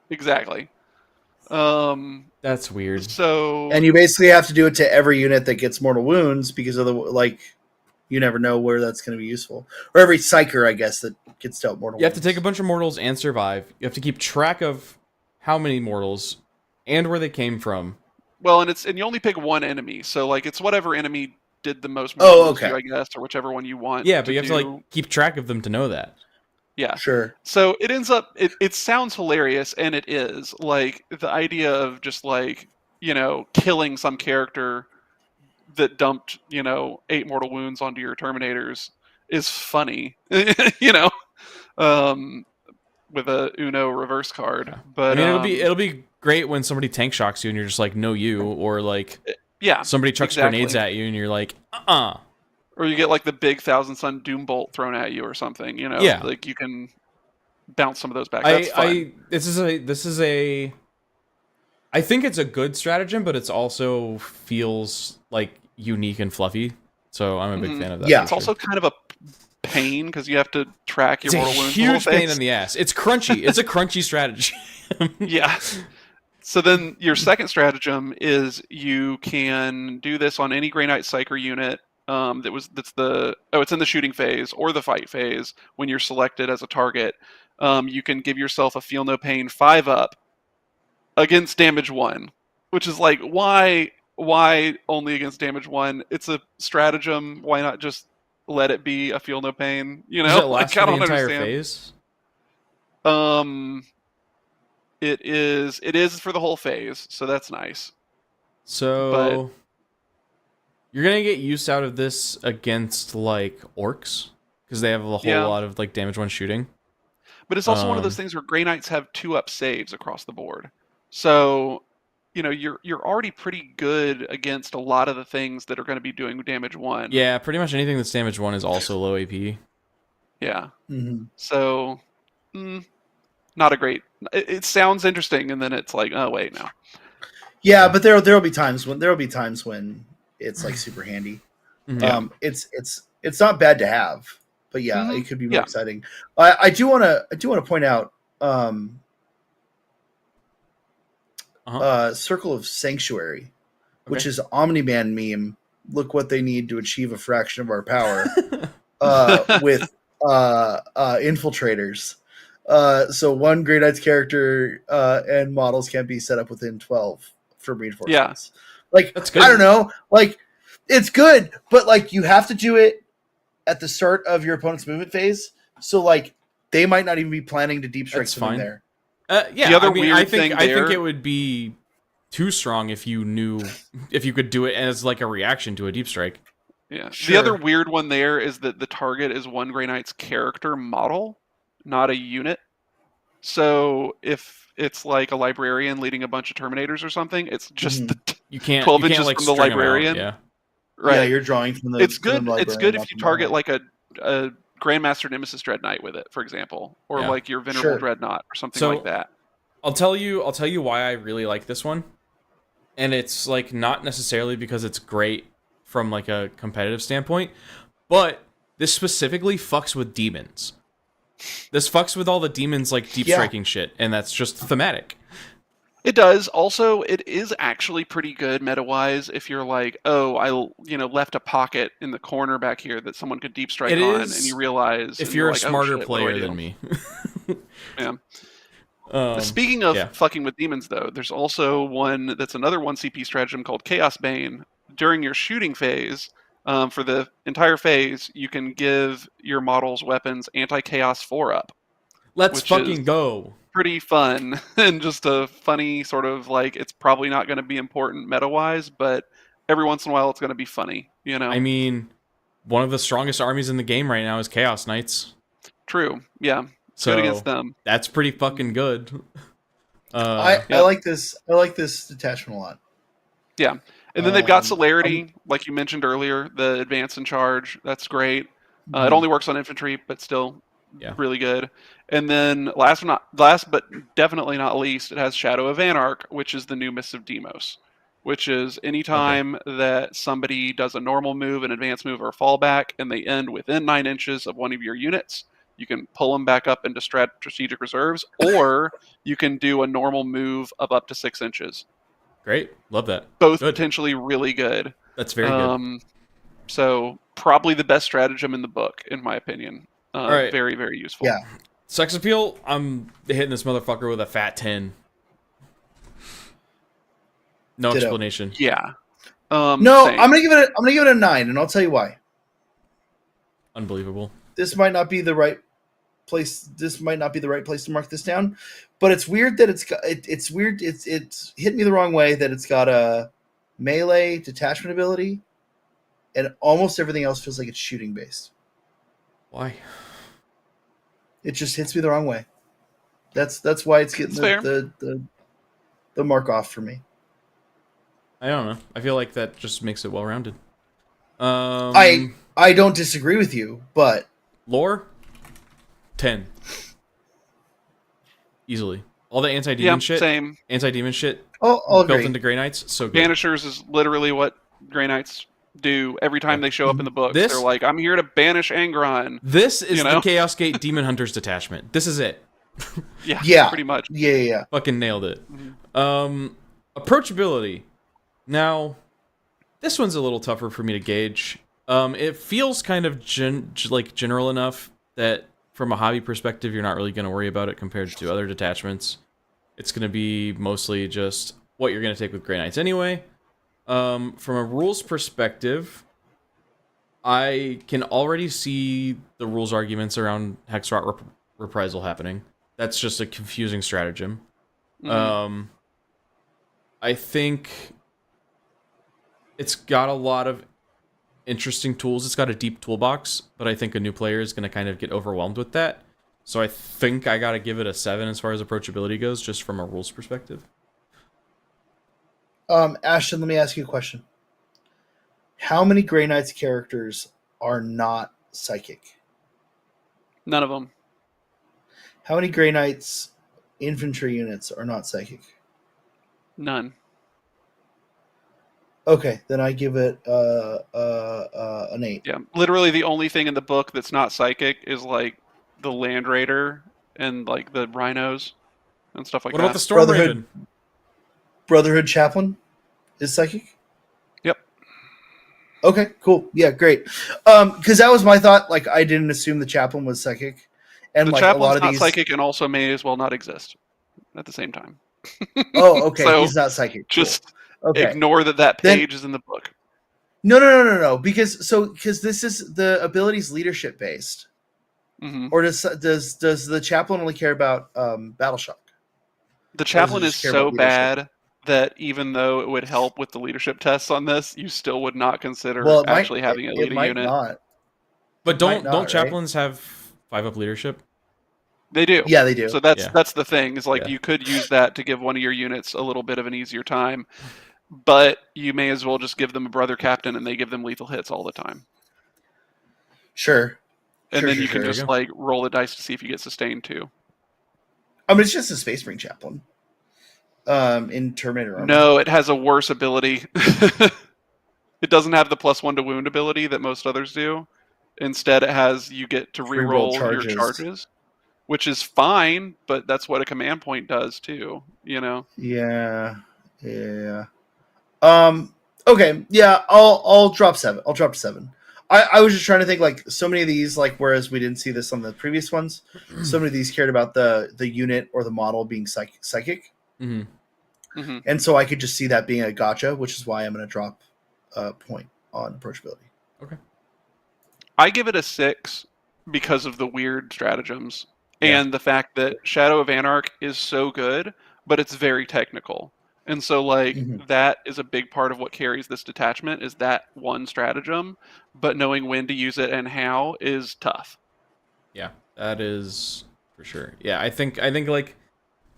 exactly.
That's weird.
So,
and you basically have to do it to every unit that gets mortal wounds because of you never know where that's going to be useful. Or every psyker, I guess, that gets dealt mortal wounds.
You have to take a bunch of mortals and survive. You have to keep track of how many mortals and where they came from.
Well, and you only pick one enemy, so it's whatever enemy did the most mortal wounds to you, I guess, or whichever one you want.
Yeah, but you have to keep track of them to know that.
Yeah.
Sure.
So it ends up, it sounds hilarious, and it is. The idea of just, killing some character that dumped, 8 mortal wounds onto your Terminators is funny, with a Uno reverse card. But
it'll be great when somebody tank shocks you and you're just like, no, you, or somebody chucks grenades at you and you're like,
Or you get the big Thousand Sun Doom Bolt thrown at you or something,
Yeah.
you can bounce some of those back. That's fun.
I think it's a good stratagem, but it's also feels unique and fluffy. So I'm a big fan of that.
Yeah,
it's also kind of a pain because you have to track your mortal wounds.
It's a huge pain in the ass. It's crunchy. It's a crunchy strategy.
Yeah. So then your second stratagem is you can do this on any Grey Knight Psyker unit it's in the shooting phase or the fight phase when you're selected as a target. You can give yourself a Feel No Pain 5-up against damage 1, which is why only against damage 1? It's a stratagem. Why not just let it be a Feel No Pain?
Does it last for the entire phase?
It is for the whole phase, so that's nice.
So you're gonna get use out of this against orcs because they have a whole lot of damage 1 shooting.
But it's also one of those things where Grey Knights have 2-up saves across the board. So, you're already pretty good against a lot of the things that are going to be doing damage 1.
Yeah, pretty much anything that's damage 1 is also low AP.
Yeah.
Mm-hmm.
So, not a great. It sounds interesting, and then it's oh wait, no.
Yeah, but there'll be times when it's super handy.
Mm-hmm.
It's not bad to have, but yeah, it could be more exciting. I do want to point out Circle of Sanctuary, which is Omni-Man meme. Look what they need to achieve a fraction of our power with infiltrators. So one Grey Knight's character and models can be set up within 12 for reinforcements. Yeah.
That's good.
I don't know. It's good, but you have to do it at the start of your opponent's movement phase. So they might not even be planning to deep strike something there.
Yeah, I think it would be too strong if you could do it as a reaction to a deep strike.
Yeah. Sure. The other weird one there is that the target is one Grey Knight's character model, not a unit. So if it's a librarian leading a bunch of Terminators or something, it's just
you can't
12 inches from the librarian.
Yeah.
Right. Yeah, you're drawing from the.
It's good. It's good if you target a Grandmaster Nemesis Dread Knight with it, for example, or your Venerable Dreadnought or something like that.
I'll tell you why I really like this one, and it's not necessarily because it's great from a competitive standpoint, but this specifically fucks with demons. This fucks with all the demons like deep
Yeah.
striking shit, and that's just thematic.
It does. Also, it is actually pretty good meta-wise if you're like, oh, I left a pocket in the corner back here that someone could deep strike
It
on,
is
and you realize
if
and
you're a
like,
smarter
oh, shit, what do I
player
do?
than me.
Yeah. Speaking of
yeah.
fucking with demons, though, there's also one that's another 1 CP stratagem called Chaos Bane. During your shooting phase, for the entire phase, you can give your models weapons anti-chaos 4-up,
Let's
which is
fucking go.
pretty fun and just a funny sort of like, it's probably not going to be important meta-wise, but every once in a while it's going to be funny,
I mean, one of the strongest armies in the game right now is Chaos Knights.
True. Yeah. It's
So
good against them.
that's pretty fucking good.
I
Yep.
like this. I like this detachment a lot.
Yeah. And then they've got
Um,
celerity, like you mentioned earlier, the advance and charge. That's great. It
Mhm.
only works on infantry, but still
Yeah.
really good. And then last but definitely not least, it has Shadow of Anarch, which is the new Mists of Demos, which is anytime that somebody does a normal move, an advanced move, or a fallback, and they end within 9 inches of one of your units, you can pull them back up into strategic reserves, or you can do a normal move of up to 6 inches.
Great. Love that.
Both
Good.
potentially really good.
That's very good.
So probably the best stratagem in the book, in my opinion.
All right.
Very, very useful.
Yeah.
Sex appeal, I'm hitting this motherfucker with a fat 10. No
Ditto.
explanation.
Yeah.
No,
same.
I'm gonna give it a 9, and I'll tell you why.
Unbelievable.
This might not be the right place. This might not be the right place to mark this down, but it's weird that it's weird. It's hit me the wrong way that it's got a melee detachment ability, and almost everything else feels like it's shooting based.
Why?
It just hits me the wrong way. That's why it's getting the mark off for me.
I don't know. I feel like that just makes it well rounded.
I don't disagree with you, but
lore 10. Easily. All the anti-demon shit.
Same.
Anti-demon shit
I'll
built
agree.
into Grey Knights, so good.
Banishers is literally what Grey Knights do every time they show up in the books.
This-
They're like, I'm here to banish Angron.
This is
You
the
know?
Chaos Gate Demon Hunters detachment. This is it.
Yeah,
pretty much.
Yeah.
Fucking nailed it. Approachability. Now, this one's a little tougher for me to gauge. It feels kind of general enough that from a hobby perspective, you're not really going to worry about it compared to other detachments. It's going to be mostly just what you're going to take with Grey Knights anyway. From a rules perspective, I can already see the rules arguments around Hexrot Reprisal happening. That's just a confusing stratagem. I think it's got a lot of interesting tools. It's got a deep toolbox, but I think a new player is going to kind of get overwhelmed with that. So I think I got to give it a 7 as far as approachability goes, just from a rules perspective.
Ashton, let me ask you a question. How many Grey Knights characters are not psychic?
None of them.
How many Grey Knights infantry units are not psychic?
None.
Okay, then I give it an 8.
Yeah. Literally the only thing in the book that's not psychic is like the Land Raider and like the rhinos and stuff like
What
that.
about the Storm
Brotherhood?
Raven?
Brotherhood Chaplain is psychic?
Yep.
Okay, cool. Yeah, great. Because that was my thought. Like, I didn't assume the Chaplain was psychic. And
The
like a
chaplain's
lot of
not
these...
psychic and also may as well not exist at the same time.
Oh, okay.
So,
he's not psychic. Cool.
Just
Okay.
ignore that
Then-
page is in the book.
No. Because this is the ability's leadership based.
hmm
Or does the Chaplain only care about Battle Shock?
The chaplain is
just care
so
about leadership?
bad that even though it would help with the leadership tests on this, you still would not consider
Well, it
actually
might,
having a
it
leading
might
unit.
not.
But
It might
don't
not, right?
chaplains have 5-up leadership?
They do.
Yeah, they do.
So that's
Yeah.
that's the thing, is like
Yeah.
you could use that to give one of your units a little bit of an easier time, but you may as well just give them a brother captain and they give them lethal hits all the time.
Sure.
And
Sure,
then
sure,
you can
sure.
just like roll the dice to see if you get sustained too.
I mean, it's just a Space Marine Chaplain. In Terminator armor.
No, it has a worse ability. It doesn't have the +1 to wound ability that most others do. Instead, it has you get to
Reroll
reroll your charges, which is fine, but that's what a command point does too. You know.
Yeah. Okay. Yeah. I'll drop 7. I'll drop 7. I was just trying to think, like, so many of these, like, whereas we didn't see this on the previous ones, so many of these cared about the unit or the model being psychic, and so I could just see that being a gotcha, which is why I'm going to drop a point on approachability.
Okay.
I give it a 6 because of the weird stratagems and the fact that Shadow of Anarch is so good, but it's very technical. And so, like, that is a big part of what carries this detachment is that one stratagem, but knowing when to use it and how is tough.
Yeah, that is for sure. Yeah, I think like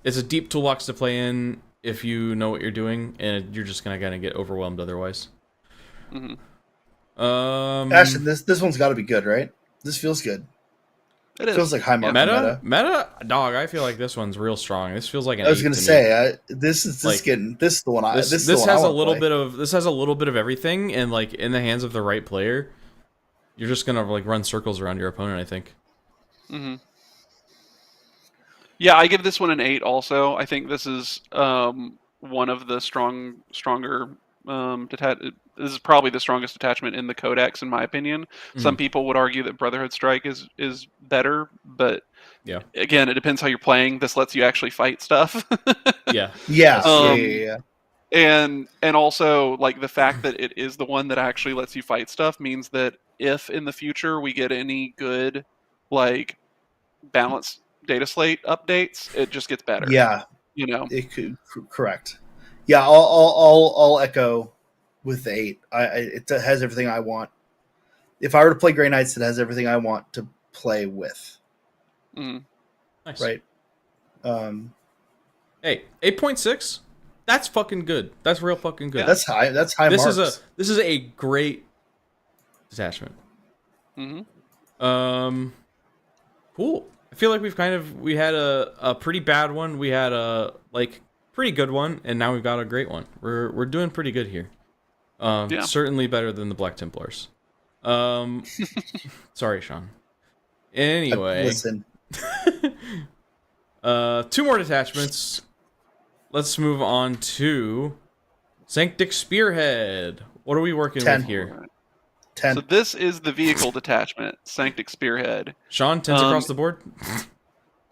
it's a deep toolbox to play in if you know what you're doing, and you're just gonna kind of get overwhelmed otherwise.
Ashton, this one's got to be good, right? This feels good.
It is.
Feels like high mark
meta, dog. I feel like this one's real strong. This feels like an.
I was
going
to say this is the one.
This has a little bit of everything, and like in the hands of the right player, you're just gonna like run circles around your opponent. I think.
Yeah, I give this one an 8. Also, I think this is one of the stronger. This is probably the strongest detachment in the codex, in my opinion. Some people would argue that Brotherhood Strike is better, but again, it depends how you're playing. This lets you actually fight stuff.
Yeah.
And also, like, the fact that it is the one that actually lets you fight stuff means that if in the future we get any good, like, balanced data slate updates, it just gets better.
Yeah,
you know,
it could correct. Yeah, I'll echo with the 8. It has everything I want. If I were to play Grey Knights, it has everything I want to play with.
Nice.
Right.
Hey, 8.6. That's fucking good. That's real fucking good.
Yeah, that's high. That's high.
This
marks.
This is a great detachment. Cool. I feel like we had a pretty bad one. We had a pretty good one, and now we've got a great one. We're doing pretty good here. Certainly better than the Black Templars. Sorry, Sean. Anyway,
listen.
2 more detachments. Let's move on to Sanctic Spearhead. What are we working
10.
with here?
10.
So this is the vehicle detachment, Sanctic Spearhead.
Sean, 10s across the board?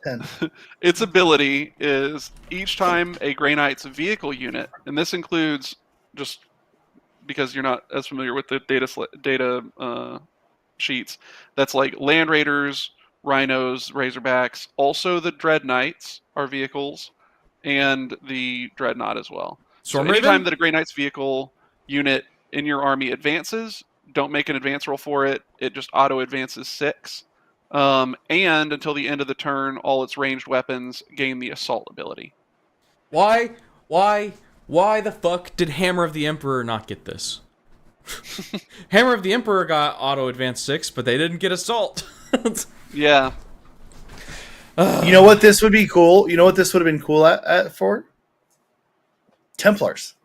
10.
Its ability is each time a Grey Knight's vehicle unit, and this includes, just because you're not as familiar with the data sheets, that's like Land Raiders, Rhinos, Razorbacks. Also, the Dread Knights are vehicles, and the Dreadnought as well. So anytime that a Grey Knight's vehicle unit in your army advances, don't make an advance roll for it. It just auto advances 6. And until the end of the turn, all its ranged weapons gain the assault ability.
Why the fuck did Hammer of the Emperor not get this? Hammer of the Emperor got auto advance 6, but they didn't get assault.
Yeah.
You know what this would be cool? You know what this would have been cool for? Templars.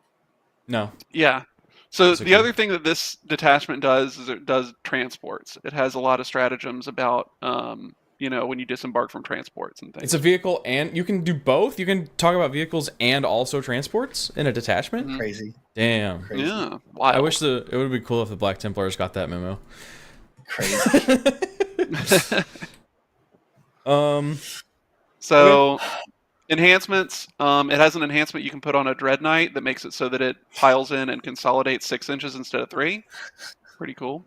No.
Yeah. So the other thing that this detachment does is it does transports. It has a lot of stratagems about, when you disembark from transports and things.
It's a vehicle, and you can do both. You can talk about vehicles and also transports in a detachment.
Crazy.
Damn.
Crazy.
Yeah. Wild.
I wish it would be cool if the Black Templars got that memo.
Crazy.
So enhancements. It has an enhancement you can put on a Dread Knight that makes it so that it piles in and consolidates 6 inches instead of 3. Pretty cool.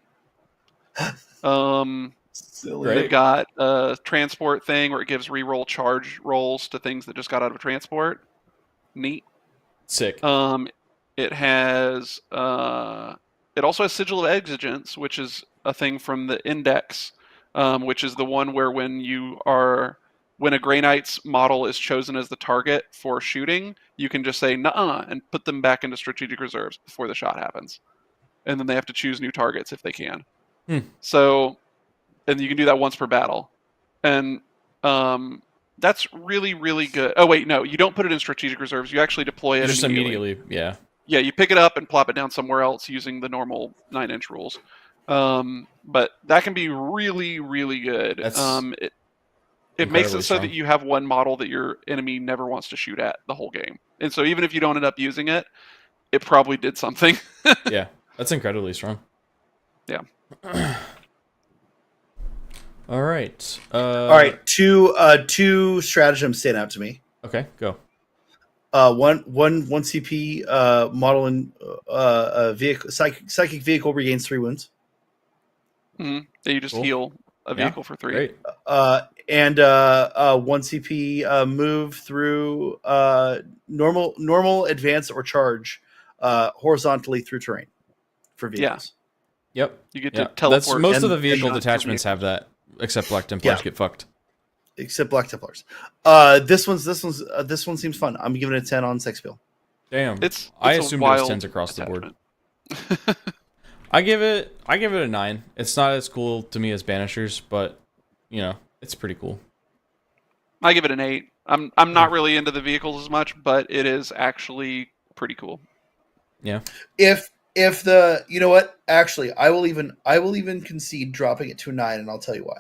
Silly.
They've got a transport thing where it gives reroll charge rolls to things that just got out of transport. Neat.
Sick.
It has it also has Sigil of Exigence, which is a thing from the Index, which is the one where when a Grey Knight's model is chosen as the target for shooting, you can just say nuh-uh and put them back into strategic reserves before the shot happens. And then they have to choose new targets if they can. So, and you can do that once per battle. And that's really, really good. Oh, wait, no, you don't put it in strategic reserves. You actually deploy it
just immediately. Yeah.
Yeah, you pick it up and plop it down somewhere else using the normal 9-inch rules. But that can be really, really good.
That's
It makes
incredibly
it so
strong.
that you have one model that your enemy never wants to shoot at the whole game. And so even if you don't end up using it, it probably did something.
Yeah, that's incredibly strong.
Yeah.
All right.
All right, two stratagems stand out to me.
Okay, go.
One CP model in vehicle psychic vehicle regains 3 wounds.
Mm-hmm. That you just
Cool.
heal a vehicle for 3.
Great.
And 1 CP move through normal, advance, or charge horizontally through terrain for vehicles.
Yep.
You get
Yeah.
to teleport.
Most of the
and
vehicle
not
detachments
through
have that, except Black Templars
Yeah.
get fucked.
Except Black Templars. This one seems fun. I'm giving it a 10 on sex appeal.
Damn.
It's
I
a
assumed it was
wild
10s across the board.
attachment.
I give it a 9. It's not as cool to me as Banishers, but you know, it's pretty cool.
I give it an 8. I'm not really into the vehicles as much, but it is actually pretty cool.
Yeah.
If the you know what? Actually, I will even concede dropping it to a 9, and I'll tell you why.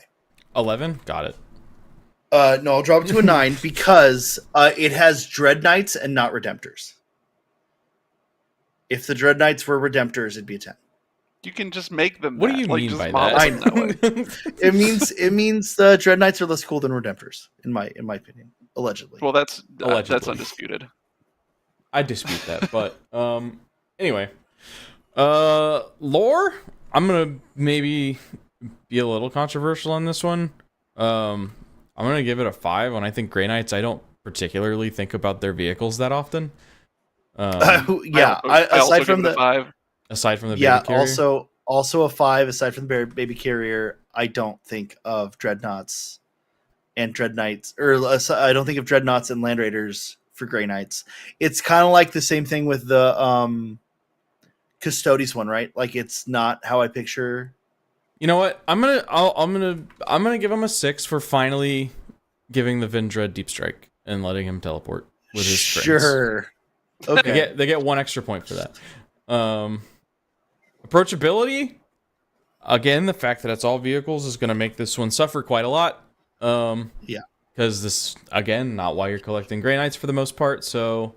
11? Got it.
No, I'll drop it to a 9 because it has Dread Knights and not Redemptors. If the Dread Knights were Redemptors, it'd be a 10.
You can just make them.
What do
that.
you
Like,
mean
just
by
model
that?
them that way.
It means the Dread Knights are less cool than Redemptors, in my opinion, allegedly.
Well, that's
Allegedly.
undisputed.
I dispute that, but anyway. Lore? I'm gonna maybe be a little controversial on this one. I'm gonna give it a 5. When I think Grey Knights, I don't particularly think about their vehicles that often.
Yeah,
I also
aside
give
from
it a
the
5.
Aside from the
yeah,
baby carrier.
also a 5. Aside from the baby carrier, I don't think of Dreadnoughts and Dread Knights, or I don't think of Dreadnoughts and Land Raiders for Grey Knights. It's kind of like the same thing with the Custodes one, right? Like it's not how I picture.
You know what? I'm gonna give him a 6 for finally giving the Vindred Deep Strike and letting him teleport with his strings.
Sure. Okay.
They get 1 extra point for that. Approachability. Again, the fact that it's all vehicles is going to make this one suffer quite a lot.
Yeah.
Because this, again, not why you're collecting Grey Knights for the most part, so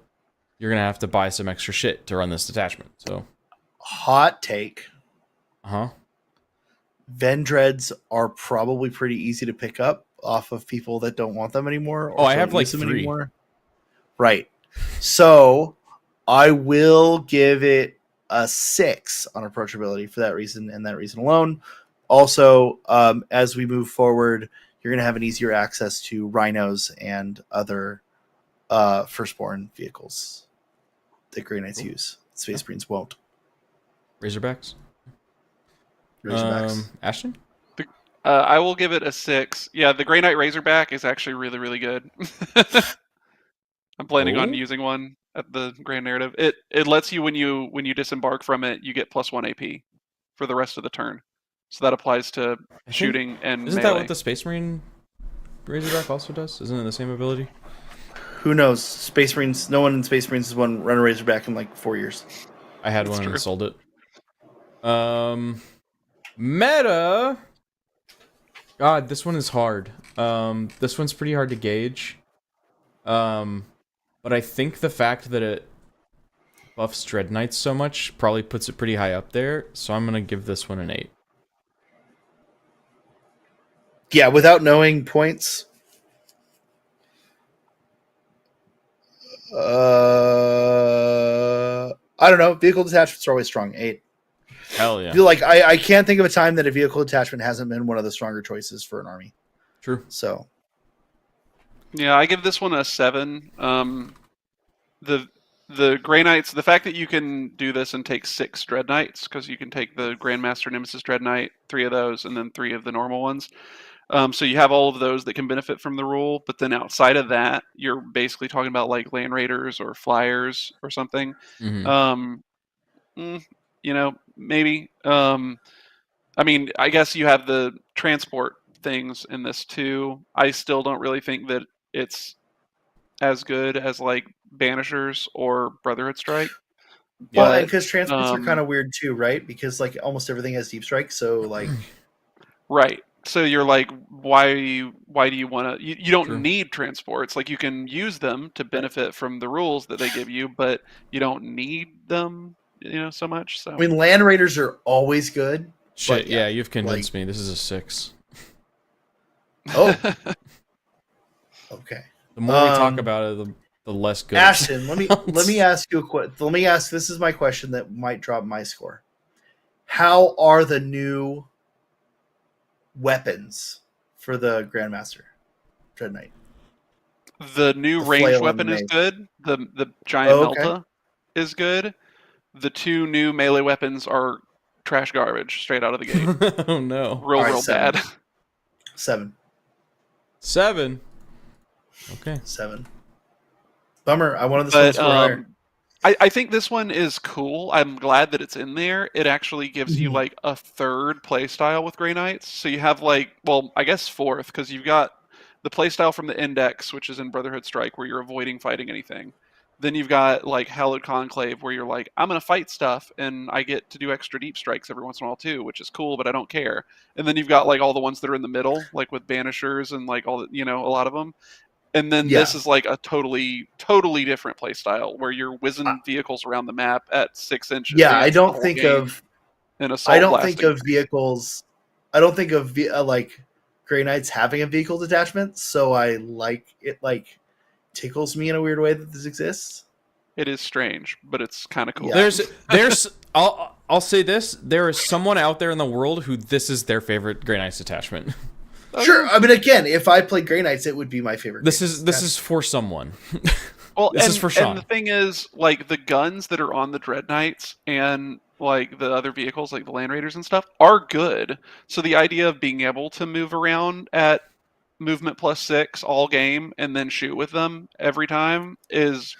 you're going to have to buy some extra shit to run this detachment. So,
Hot take.
uh-huh.
Vendreads are probably pretty easy to pick up off of people that don't want them anymore.
Oh, I have
don't
like
use them
3.
anymore. Right. So I will give it a 6 on approachability for that reason and that reason alone. Also, as we move forward, you're going to have an easier access to rhinos and other firstborn vehicles that Grey Knights use. Space Marines won't.
Razorbacks.
Razorbacks.
Ashton?
I will give it a 6. Yeah, the Grey Knight Razorback is actually really, really good. I'm planning on
Oh?
using one at the Grand Narrative. It lets you when you disembark from it, you get +1 AP for the rest of the turn. So that applies to shooting and
Isn't
melee.
that what the Space Marine Razorback also does? Isn't it the same ability?
Who knows? Space Marines. No one in Space Marines has run a Razorback in like 4 years.
I had
That's
one
true.
and sold it. Meta. God, this one is hard. This one's pretty hard to gauge. But I think the fact that it buffs Dread Knights so much probably puts it pretty high up there. So I'm gonna give this one an 8.
Yeah, without knowing points. I don't know. Vehicle detachments are always strong. 8.
Hell yeah.
I feel like I can't think of a time that a vehicle detachment hasn't been one of the stronger choices for an army.
True.
So
Yeah, I give this one a 7. The Grey Knights, the fact that you can do this and take 6 Dread Knights, because you can take the Grandmaster Nemesis Dread Knight, 3 of those, and then 3 of the normal ones. So you have all of those that can benefit from the rule, but then outside of that, you're basically talking about like Land Raiders or Flyers or something.
Mhm.
Maybe. I mean, I guess you have the transport things in this too. I still don't really think that it's as good as like Banishers or Brotherhood Strike.
Well, and
but
because transmits are kind of weird too, right? Because like almost everything has deep strike, so like
right. So you're like, why do you want to? You don't
True.
need transports. Like you can use them to benefit from the rules that they give you, but you don't need them, so much. So
I mean, land raiders are always good.
Shit,
But
yeah,
yeah,
you've
like
convinced me. This is a 6.
oh, okay.
The more we talk
Um,
about it, the less good it
Ashton, let me
sounds.
ask you let me ask. This is my question that might drop my score. How are the new weapons for the Grandmaster Dread Knight?
the new
The
ranged
flail and the
weapon is
mace.
good. The giant
Oh, okay.
melta is good. The 2 new melee weapons are trash garbage straight out of the gate.
Oh no.
All right,
Real bad.
7.
7. Okay.
7. Bummer. I wanted this one to
But
score higher.
I think this one is cool. I'm glad that it's in there. It actually gives you
Mhm.
like a third play style with Grey Knights. So you have like, well, I guess fourth, because you've got the play style from the Index, which is in Brotherhood Strike, where you're avoiding fighting anything. Then you've got like Hallowed Conclave, where you're like, I'm gonna fight stuff, and I get to do extra deep strikes every once in a while too, which is cool, but I don't care. And then you've got like all the ones that are in the middle, like with Banishers and like all the, a lot of them. And then this
Yeah.
is like a totally different play style where you're
I-
whizzing vehicles around the map at 6 inch
yeah, I
advance the
don't
whole
think
game
of
and
I
assault
don't think
blasting.
of vehicles. I don't think of like Grey Knights having a vehicle detachment. So I like it. Like tickles me in a weird way that this exists.
It is strange, but it's kind of cool.
Yeah.
There's I'll say this, there is someone out there in the world who this is their favorite Grey Knights detachment.
Sure. I mean, again, if I played Grey Knights, it would be my favorite.
This
Grey
is
Knights
this is for someone.
Well,
This is for
and
Sean.
the thing is, like the guns that are on the Dread Knights and like the other vehicles, like the Land Raiders and stuff, are good. So the idea of being able to move around at movement +6 all game and then shoot with them every time is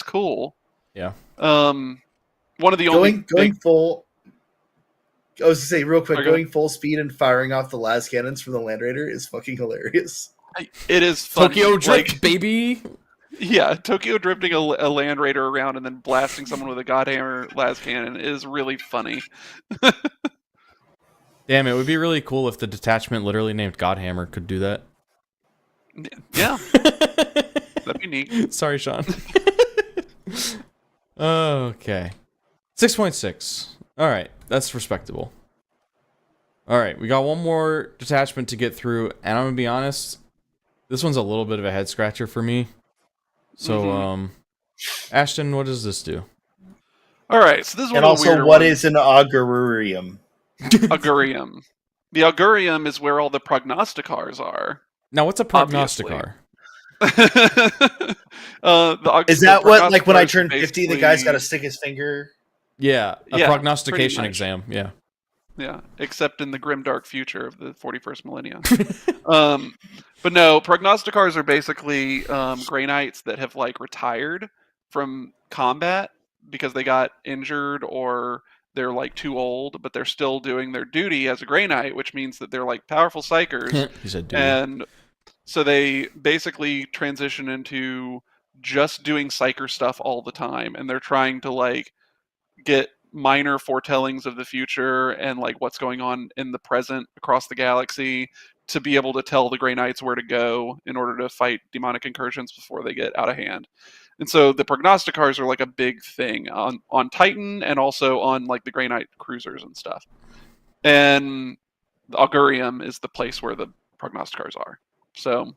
cool.
Yeah.
One of the only
going
big
full. I was to say real quick,
Sorry, go ahead.
going full speed and firing off the last cannons from the Land Raider is fucking hilarious.
It is funny.
Tokyo Drift,
like,
baby.
yeah, Tokyo drifting a Land Raider around and then blasting someone with a Godhammer las cannon is really funny.
Damn, it would be really cool if the detachment literally named Godhammer could do that.
Yeah, that'd be neat.
Sorry, Sean. Okay. 6.6. All right, that's respectable. All right, we got one more detachment to get through, and I'm gonna be honest, this one's a little bit of a head scratcher for me. So, Ashton, what does this do?
All right, so this is one
And
of the
also,
weirder
what
ones.
is an augurium?
Augurium? The Augurium is where all the prognosticars are.
Now, what's a
Obviously.
prognosticar?
Is that what, like, when I turn 50, the guy's got to stick his finger?
Yeah, a
Yeah,
prognostication
pretty much.
exam. Yeah.
Yeah, except in the grim dark future of the 41st millennia. But no, prognosticars are basically Grey Knights that have like retired from combat because they got injured or they're like too old, but they're still doing their duty as a Grey Knight, which means that they're like powerful psychers.
He said, dude.
And so they basically transition into just doing psyker stuff all the time, and they're trying to like get minor foretellings of the future and like what's going on in the present across the galaxy to be able to tell the Grey Knights where to go in order to fight demonic incursions before they get out of hand. And so the prognosticars are like a big thing on Titan and also on like the Grey Knight cruisers and stuff. And the Augurium is the place where the prognosticars are. So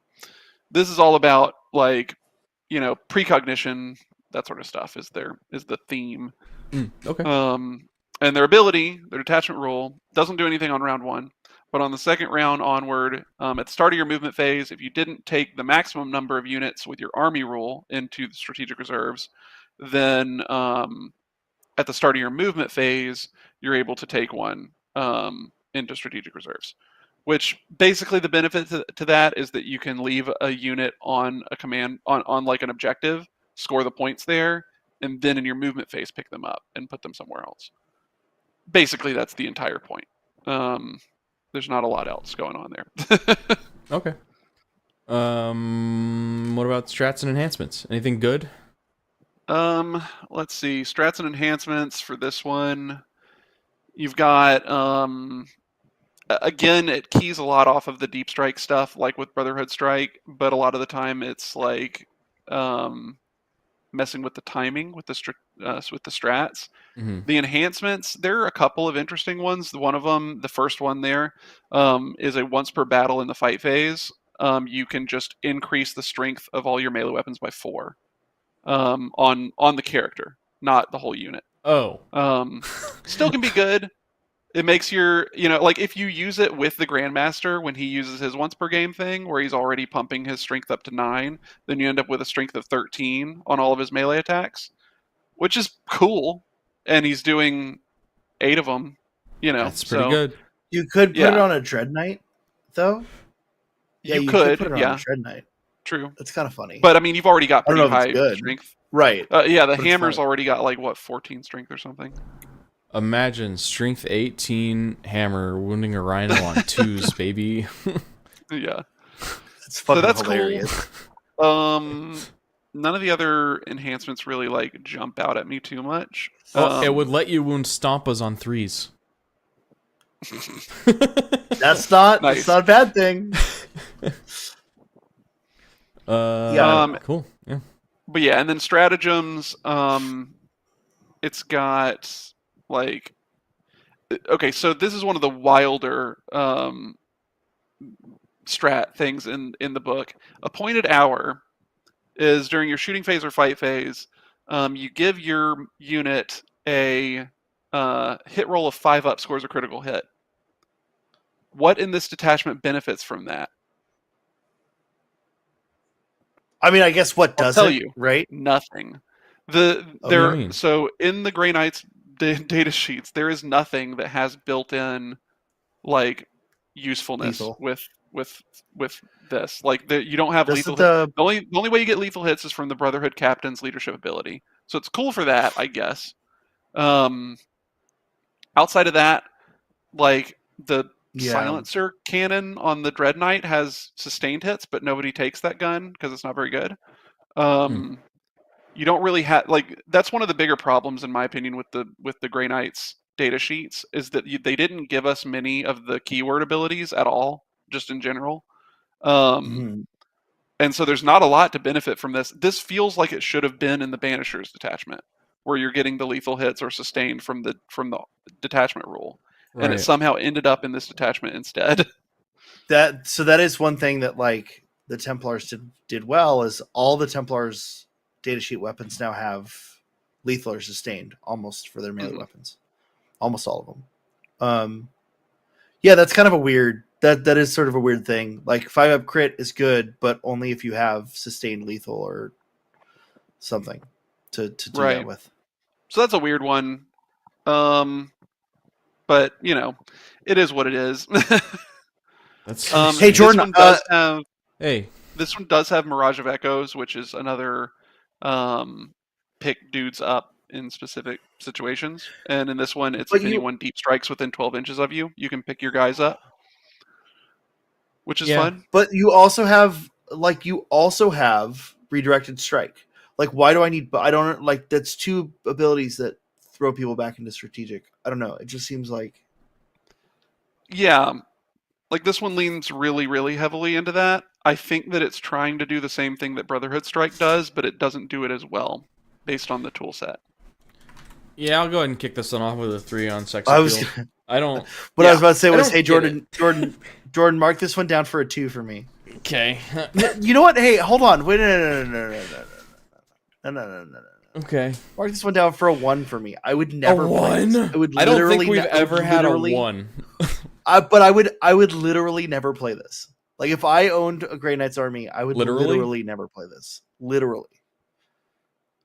this is all about like, precognition, that sort of stuff is the theme.
Okay.
And their ability, their detachment rule, doesn't do anything on round 1. But on the second round onward, at the start of your movement phase, if you didn't take the maximum number of units with your army rule into the strategic reserves, then at the start of your movement phase, you're able to take one into strategic reserves. Which basically the benefit to that is that you can leave a unit on a command on like an objective, score the points there, and then in your movement phase pick them up and put them somewhere else. Basically, that's the entire point. There's not a lot else going on there.
Okay. What about strats and enhancements? Anything good?
Let's see. Strats and enhancements for this one. You've got again, it keys a lot off of the deep strike stuff, like with Brotherhood Strike, but a lot of the time it's like messing with the timing with the strats.
Mm-hmm.
The enhancements, there are a couple of interesting ones. One of them, the first one there, is a once per battle in the fight phase. You can just increase the strength of all your melee weapons by 4 on the character, not the whole unit.
Oh.
Still can be good. It makes your, like if you use it with the Grandmaster when he uses his once per game thing, where he's already pumping his strength up to 9, then you end up with a strength of 13 on all of his melee attacks, which is cool. And he's doing 8 of them,
That's pretty good.
You could put it on a Dread Knight, though. Yeah, you could put it on a Dread Knight.
True.
That's kind of funny.
But I mean, you've already got pretty high
good.
strength.
Right.
Yeah, the hammer's already got like 14 strength or something.
Imagine strength 18 hammer wounding a rhino on 2s, baby.
Yeah.
It's fucking hilarious.
Cool. None of the other enhancements really like jump out at me too much.
It would let you wound Stompas on 3s.
That's not
nice.
That's not a bad thing.
Cool. Yeah.
But yeah, and then stratagems, it's got like, okay, so this is one of the wilder strat things in the book. Appointed hour is during your shooting phase or fight phase, you give your unit a hit roll of 5 up, scores a critical hit. What in this detachment benefits from that?
I mean, I guess what does
I'll tell
it,
you,
right?
Nothing. So in the Grey Knight's data sheets, there is nothing that has built-in like usefulness
Lethal.
with this. Like you don't have lethal.
The
only way you get lethal hits is from the Brotherhood Captain's leadership ability. So it's cool for that, I guess. Outside of that, like the silencer cannon on the Dread Knight has sustained hits, but nobody takes that gun because it's not very good. You don't really have that's one of the bigger problems in my opinion with the Grey Knight's data sheets is that they didn't give us many of the keyword abilities at all, just in general. And so there's not a lot to benefit from this. This feels like it should have been in the Banishers detachment, where you're getting the lethal hits or sustained from the detachment rule. Right. And it somehow ended up in this detachment instead.
That is one thing that like the Templars did well is all the Templars datasheet weapons now have lethal or sustained almost for their melee weapons. Almost all of them. Yeah, that's kind of a weird that is sort of a weird thing. Like 5 up crit is good, but only if you have sustained lethal or something to do that with.
So that's a weird one. But it is what it is.
That's
hey Jordan,
this one does have Mirage of Echoes, which is another pick dudes up in specific situations. And in this one, it's if anyone deep strikes within 12 inches of you, you can pick your guys up, which is fun.
But you also have redirected strike. Like, why do I need? I don't like that's 2 abilities that throw people back into strategic. I don't know. It just seems like.
Yeah. Like this one leans really, really heavily into that. I think that it's trying to do the same thing that Brotherhood Strike does, but it doesn't do it as well based on the tool set.
Yeah, I'll go ahead and kick this one off with a 3 on sex
I
appeal.
was
I don't.
What I was about to say was, hey Jordan, mark this one down for a 2 for me.
Okay.
You know what? Hey, hold on. Wait, no.
Okay.
Mark this one down for a 1 for me. I would never play this.
I don't think we've ever had a 1.
But I would literally never play this. Like if I owned a Grey Knight's army, I would literally never play this. Literally.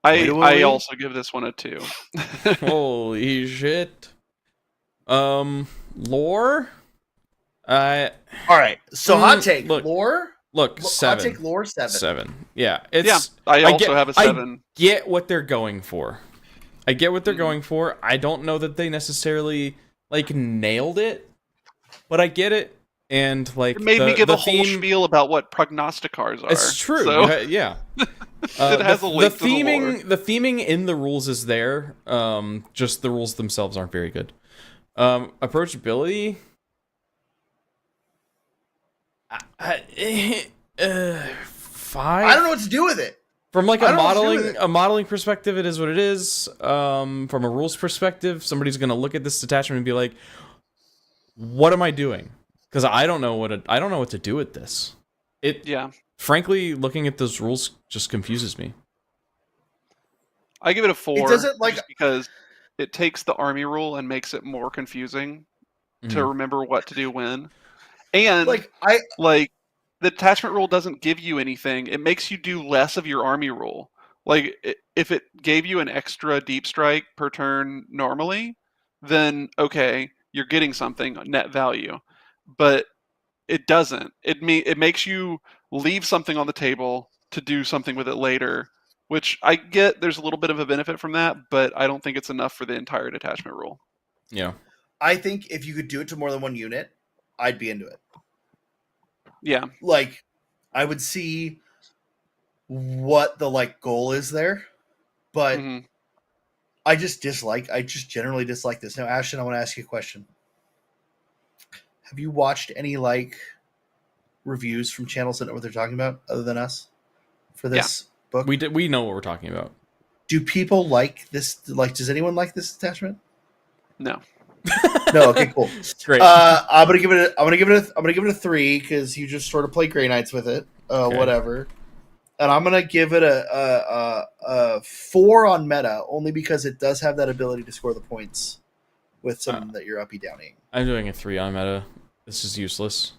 I also give this one a 2.
Holy shit. Lore?
Alright, so hot take. Lore?
Look, 7.
Hot take lore 7.
7. Yeah.
I also have a 7.
I get what they're going for. I don't know that they necessarily nailed it, but I get it. And
it made me give a whole spiel about what prognosticars are.
It's true.
So.
Yeah.
It has a link to the lore.
The theming in the rules is there. Just the rules themselves aren't very good. Approachability. Five.
I don't know what to do with it.
From like
I don't know what to do with it.
a modeling perspective, it is what it is. From a rules perspective, somebody's gonna look at this detachment and be like, "What am I doing?" Because I don't know what to do with this.
Yeah.
Frankly, looking at those rules just confuses me.
I give it a 4.
It doesn't, like-
just because it takes the army rule and makes it more confusing to
Mhm.
remember what to do when. And
Like
the detachment rule doesn't give you anything. It makes you do less of your army rule. Like if it gave you an extra deep strike per turn normally, then okay, you're getting something net value. But it doesn't. It makes you leave something on the table to do something with it later, which I get there's a little bit of a benefit from that, but I don't think it's enough for the entire detachment rule.
Yeah.
I think if you could do it to more than one unit, I'd be into it.
Yeah.
Like, I would see what the goal is there, but
Mhm.
I just generally dislike this. Now, Ashton, I want to ask you a question. Have you watched any reviews from channels that know what they're talking about other than us for this book?
We know what we're talking about.
Do people like this? Does anyone like this attachment?
No.
No. Okay. Cool.
Great.
I'm gonna give it a 3 because you just sort of play Grey Knights with it.
Okay.
Whatever. And I'm gonna give it a 4 on meta only because it does have that ability to score the points with some that you're uppy downing.
I'm doing a 3 on meta. This is useless.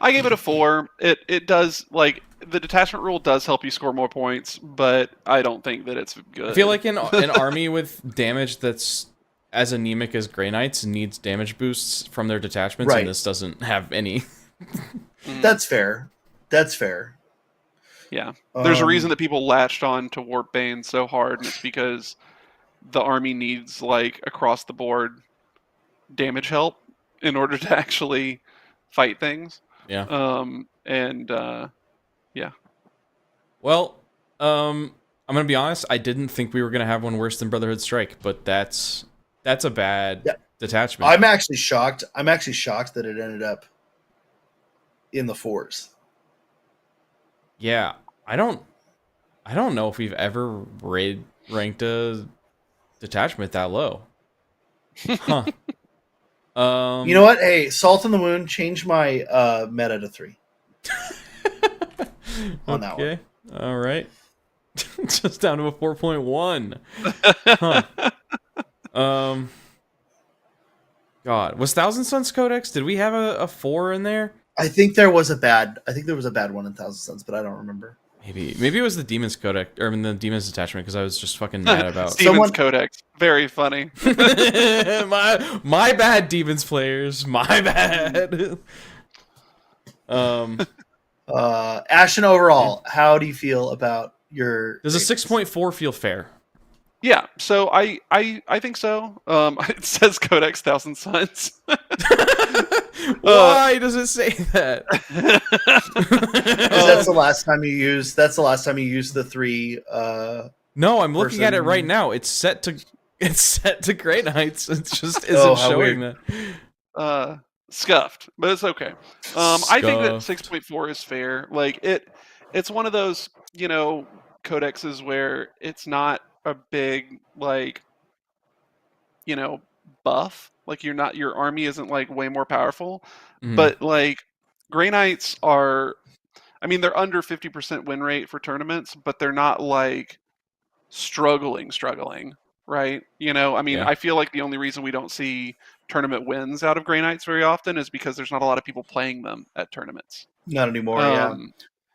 I gave it a 4. It does the detachment rule does help you score more points, but I don't think that it's good.
I feel like an army with damage that's as anemic as Grey Knights needs damage boosts from their detachments,
Right.
and this doesn't have any.
That's fair.
Yeah. There's a reason that people latched on to Warp Bane so hard, and it's because the army needs across the board damage help in order to actually fight things.
Yeah.
Yeah.
Well, I'm gonna be honest. I didn't think we were gonna have one worse than Brotherhood Strike, but that's a bad detachment.
I'm actually shocked. That it ended up in the 4s.
Yeah, I don't know if we've ever ranked a detachment that low. Huh.
You know what? Hey, Salt in the Wound, change my meta to 3. On that one.
Okay. All right. Just down to a 4.1. Huh. God, was Thousand Suns Codex? Did we have a 4 in there?
I think there was a bad one in Thousand Suns, but I don't remember.
Maybe it was the Demons Codex or the Demons Detachment because I was just fucking mad about
Stevens Codex. Very funny.
my bad, Demons players. My bad.
Ashton, overall, how do you feel about your?
Does a 6.4 feel fair?
Yeah, so I think so. It says Codex Thousand Suns.
Why does it say that?
That's the last time you used. That's the last time you used the 3.
No, I'm looking at it right now. It's set to Grey Knights. It just isn't showing that.
Scuffed, but it's okay. I think that 6.4 is fair. It's one of those codexes where it's not a big buff. Your army isn't way more powerful, but Grey Knights are. I mean, they're under 50% win rate for tournaments, but they're not struggling, right? I feel like the only reason we don't see tournament wins out of Grey Knights very often is because there's not a lot of people playing them at tournaments.
Not anymore,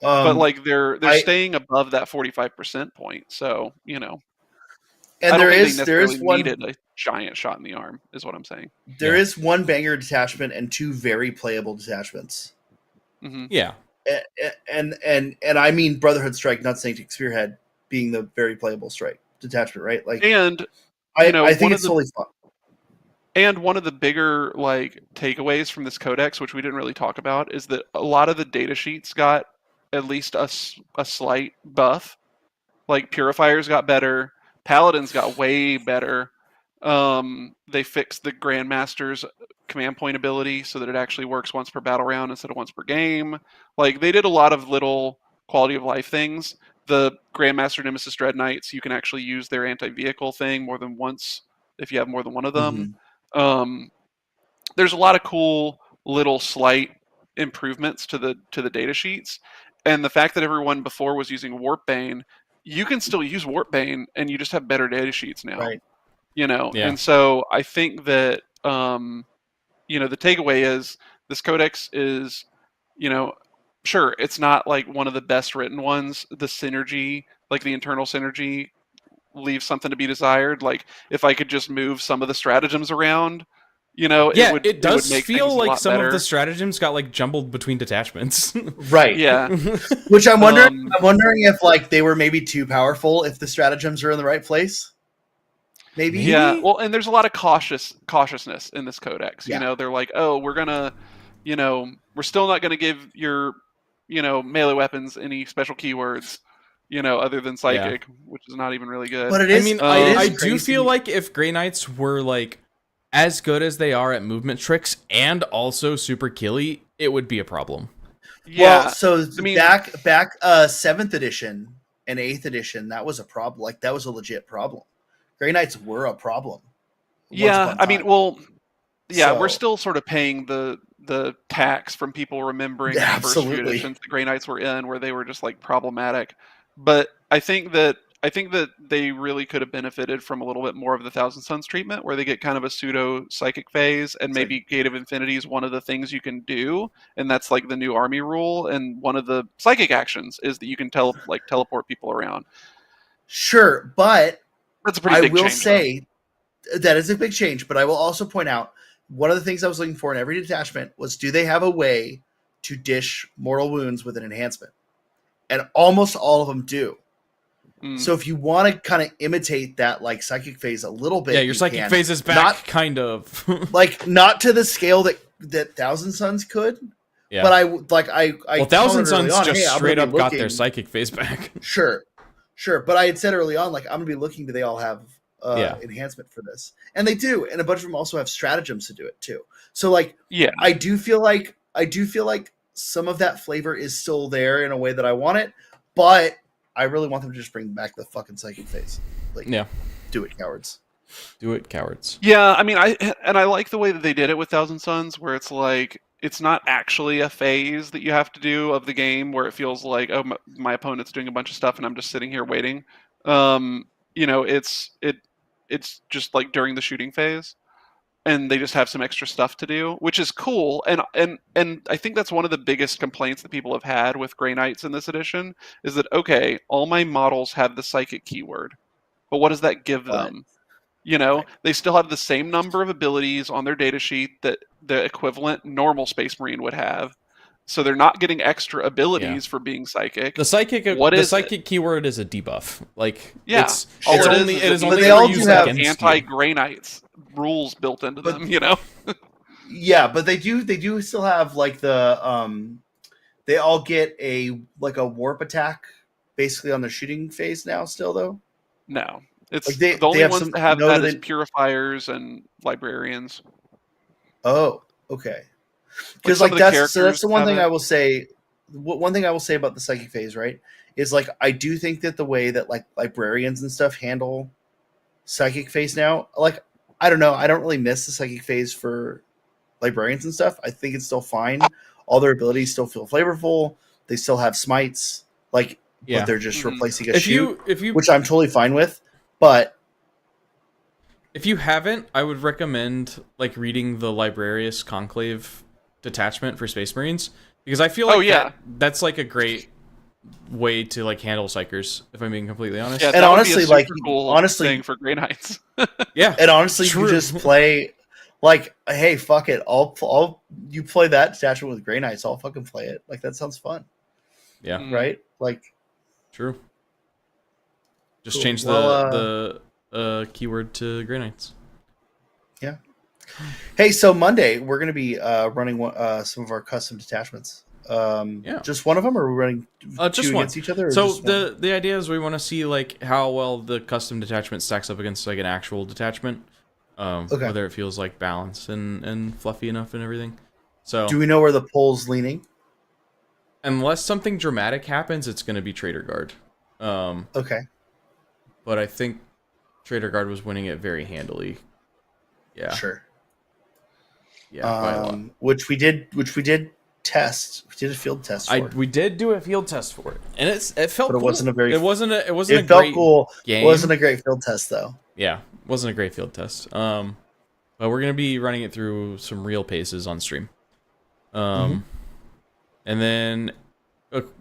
but they're staying above that 45% point, so
and
there is
one
needed a giant shot in the arm, is what I'm saying.
There is one banger detachment and 2 very playable detachments.
Mm-hmm.
Yeah,
and I mean Brotherhood Strike, not Sanctic Spearhead, being the very playable strike detachment, right?
And
I think it's totally fun.
And one of the bigger takeaways from this codex, which we didn't really talk about, is that a lot of the data sheets got at least a slight buff. Like Purifiers got better, Paladins got way better. They fixed the Grandmaster's command point ability so that it actually works once per battle round instead of once per game. Like they did a lot of little quality of life things. The Grandmaster Nemesis Dread Knights, you can actually use their anti-vehicle thing more than once if you have more than one of them. There's a lot of cool little slight improvements to the data sheets, and the fact that everyone before was using Warpbane, you can still use Warpbane, and you just have better data sheets now.
Right.
Yeah.
And so I think that the takeaway is this codex is, sure, it's not like one of the best written ones. The synergy, like the internal synergy, leaves something to be desired. Like if I could just move some of the stratagems around,
it does
make
feel
things a
like
lot
some
better.
of the stratagems got like jumbled between detachments.
Right.
Yeah.
Which I'm wondering. I'm wondering if like they were maybe too powerful. If the stratagems are in the right place. Maybe.
Yeah. Well, and there's a lot of cautiousness in this codex.
Yeah.
They're like, oh, we're gonna, we're still not gonna give your, melee weapons any special keywords, other than psychic, which is not even really good.
But it is.
I mean, I do feel like if Grey Knights were like as good as they are at movement tricks and also super killy, it would be a problem.
Yeah.
Well, so
I mean,
back 7th edition and 8th edition, that was a problem. Like that was a legit problem. Grey Knights were a problem.
Yeah, I mean, well, yeah, we're
So-
still sort of paying the tax from people remembering the first few
Absolutely.
editions the Grey Knights were in, where they were just like problematic. But I think that they really could have benefited from a little bit more of the Thousand Suns treatment, where they get kind of a pseudo psychic phase, and maybe Gate of Infinity is one of the things you can do, and that's like the new army rule. And one of the psychic actions is that you can teleport people around.
Sure, but
That's a pretty big
will
change,
say that is a big change. But I will also point out one of the things I was looking for in every detachment was, do they have a way to dish mortal wounds with an enhancement? And almost all of them do. So if you want to kind of imitate that like psychic phase a little bit,
your psychic
can.
phase is back, kind of.
Like not to the scale that Thousand Suns could.
Yeah.
But I
Thousand Suns
on,
just
hey,
straight up got their psychic phase back.
Sure. But I had said early on, like, I'm gonna be looking, do they all have enhancement for this? And they do, and a bunch of them also have stratagems to do it too. So like,
yeah,
I do feel like some of that flavor is still there in a way that I want it, but I really want them to just bring back the fucking psychic phase. Like, do it, cowards.
Do it, cowards.
Yeah, I mean, I like the way that they did it with Thousand Suns, where it's like it's not actually a phase that you have to do of the game, where it feels like, oh, my opponent's doing a bunch of stuff and I'm just sitting here waiting. It's just like during the shooting phase, and they just have some extra stuff to do, which is cool. And I think that's one of the biggest complaints that people have had with Grey Knights in this edition is that, okay, all my models have the psychic keyword, but what does that give them? They still have the same number of abilities on their data sheet that the equivalent normal Space Marine would have. So they're not getting extra abilities for being psychic.
The psychic keyword is a debuff. Like, it is only
they all
used
do have
anti-Grey Knights rules built into them.
Yeah, but they do still have like the they all get a warp attack basically on their shooting phase now. Still though,
no. It's
like
the only ones that have that is Purifiers and Librarians.
Oh, okay. Because that's the one thing I will say. One thing I will say about the psychic phase, right, is like I do think that the way that like librarians and stuff handle psychic phase now, like I don't know, I don't really miss the psychic phase for librarians and stuff. I think it's still fine. All their abilities still feel flavorful. They still have smites, but they're just replacing a shoot, which I'm totally fine with. But
if you haven't, I would recommend like reading the Librarius Conclave detachment for Space Marines, because I feel like that's like a great way to like handle psychers, if I'm being completely honest.
Yeah,
and honestly, like
cool thing for Grey Knights.
Yeah,
and honestly, you just play like, hey, fuck it, I'll you play that detachment with Grey Knights, I'll fucking play it. Like that sounds fun.
Yeah,
right. Like,
true. Just change the keyword to Grey Knights.
Yeah. Hey, so Monday we're going to be running some of our custom detachments.
Yeah.
Just one of them, or are we running
Just
two
one.
against each other? Or
So
just one?
the idea is we want to see like how well the custom detachment stacks up against like an actual detachment,
Okay.
whether it feels like balanced and fluffy enough and everything. So
Do we know where the pole's leaning?
unless something dramatic happens, it's going to be Trader Guard.
Okay.
But I think Trader Guard was winning it very handily. Yeah.
Sure.
Yeah, by a lot.
Which we did test. We did a field test for.
We did do a field test for it, and it felt
But it
cool.
wasn't a very-
it wasn't a
it felt
great
cool.
game.
It wasn't a great field test though.
Yeah, wasn't a great field test. But we're gonna be running it through some real paces on stream. And then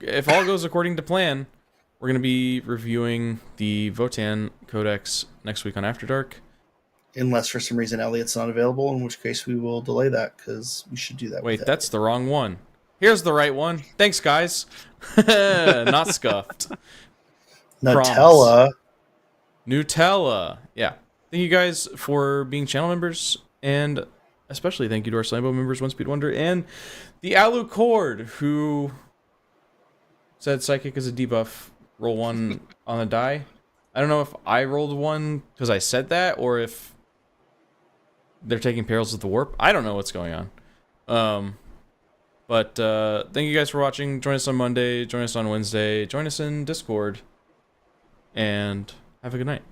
if all goes according to plan, we're gonna be reviewing the Votan Codex next week on After Dark.
Unless for some reason Elliot's not available, in which case we will delay that because we should do that.
Wait,
with
that's the wrong one. Here's the right one. Thanks, guys. Not scuffed.
Nutella.
Nutella. Yeah. Thank you guys for being channel members, and especially thank you to our Slambo members, One Speed Wonder, and the Alu Cord, who said Psychic is a debuff. Roll one on the die. I don't know if I rolled one because I said that, or if they're taking Perils of the Warp. I don't know what's going on. But thank you guys for watching. Join us on Monday. Join us on Wednesday. Join us in Discord. And have a good night.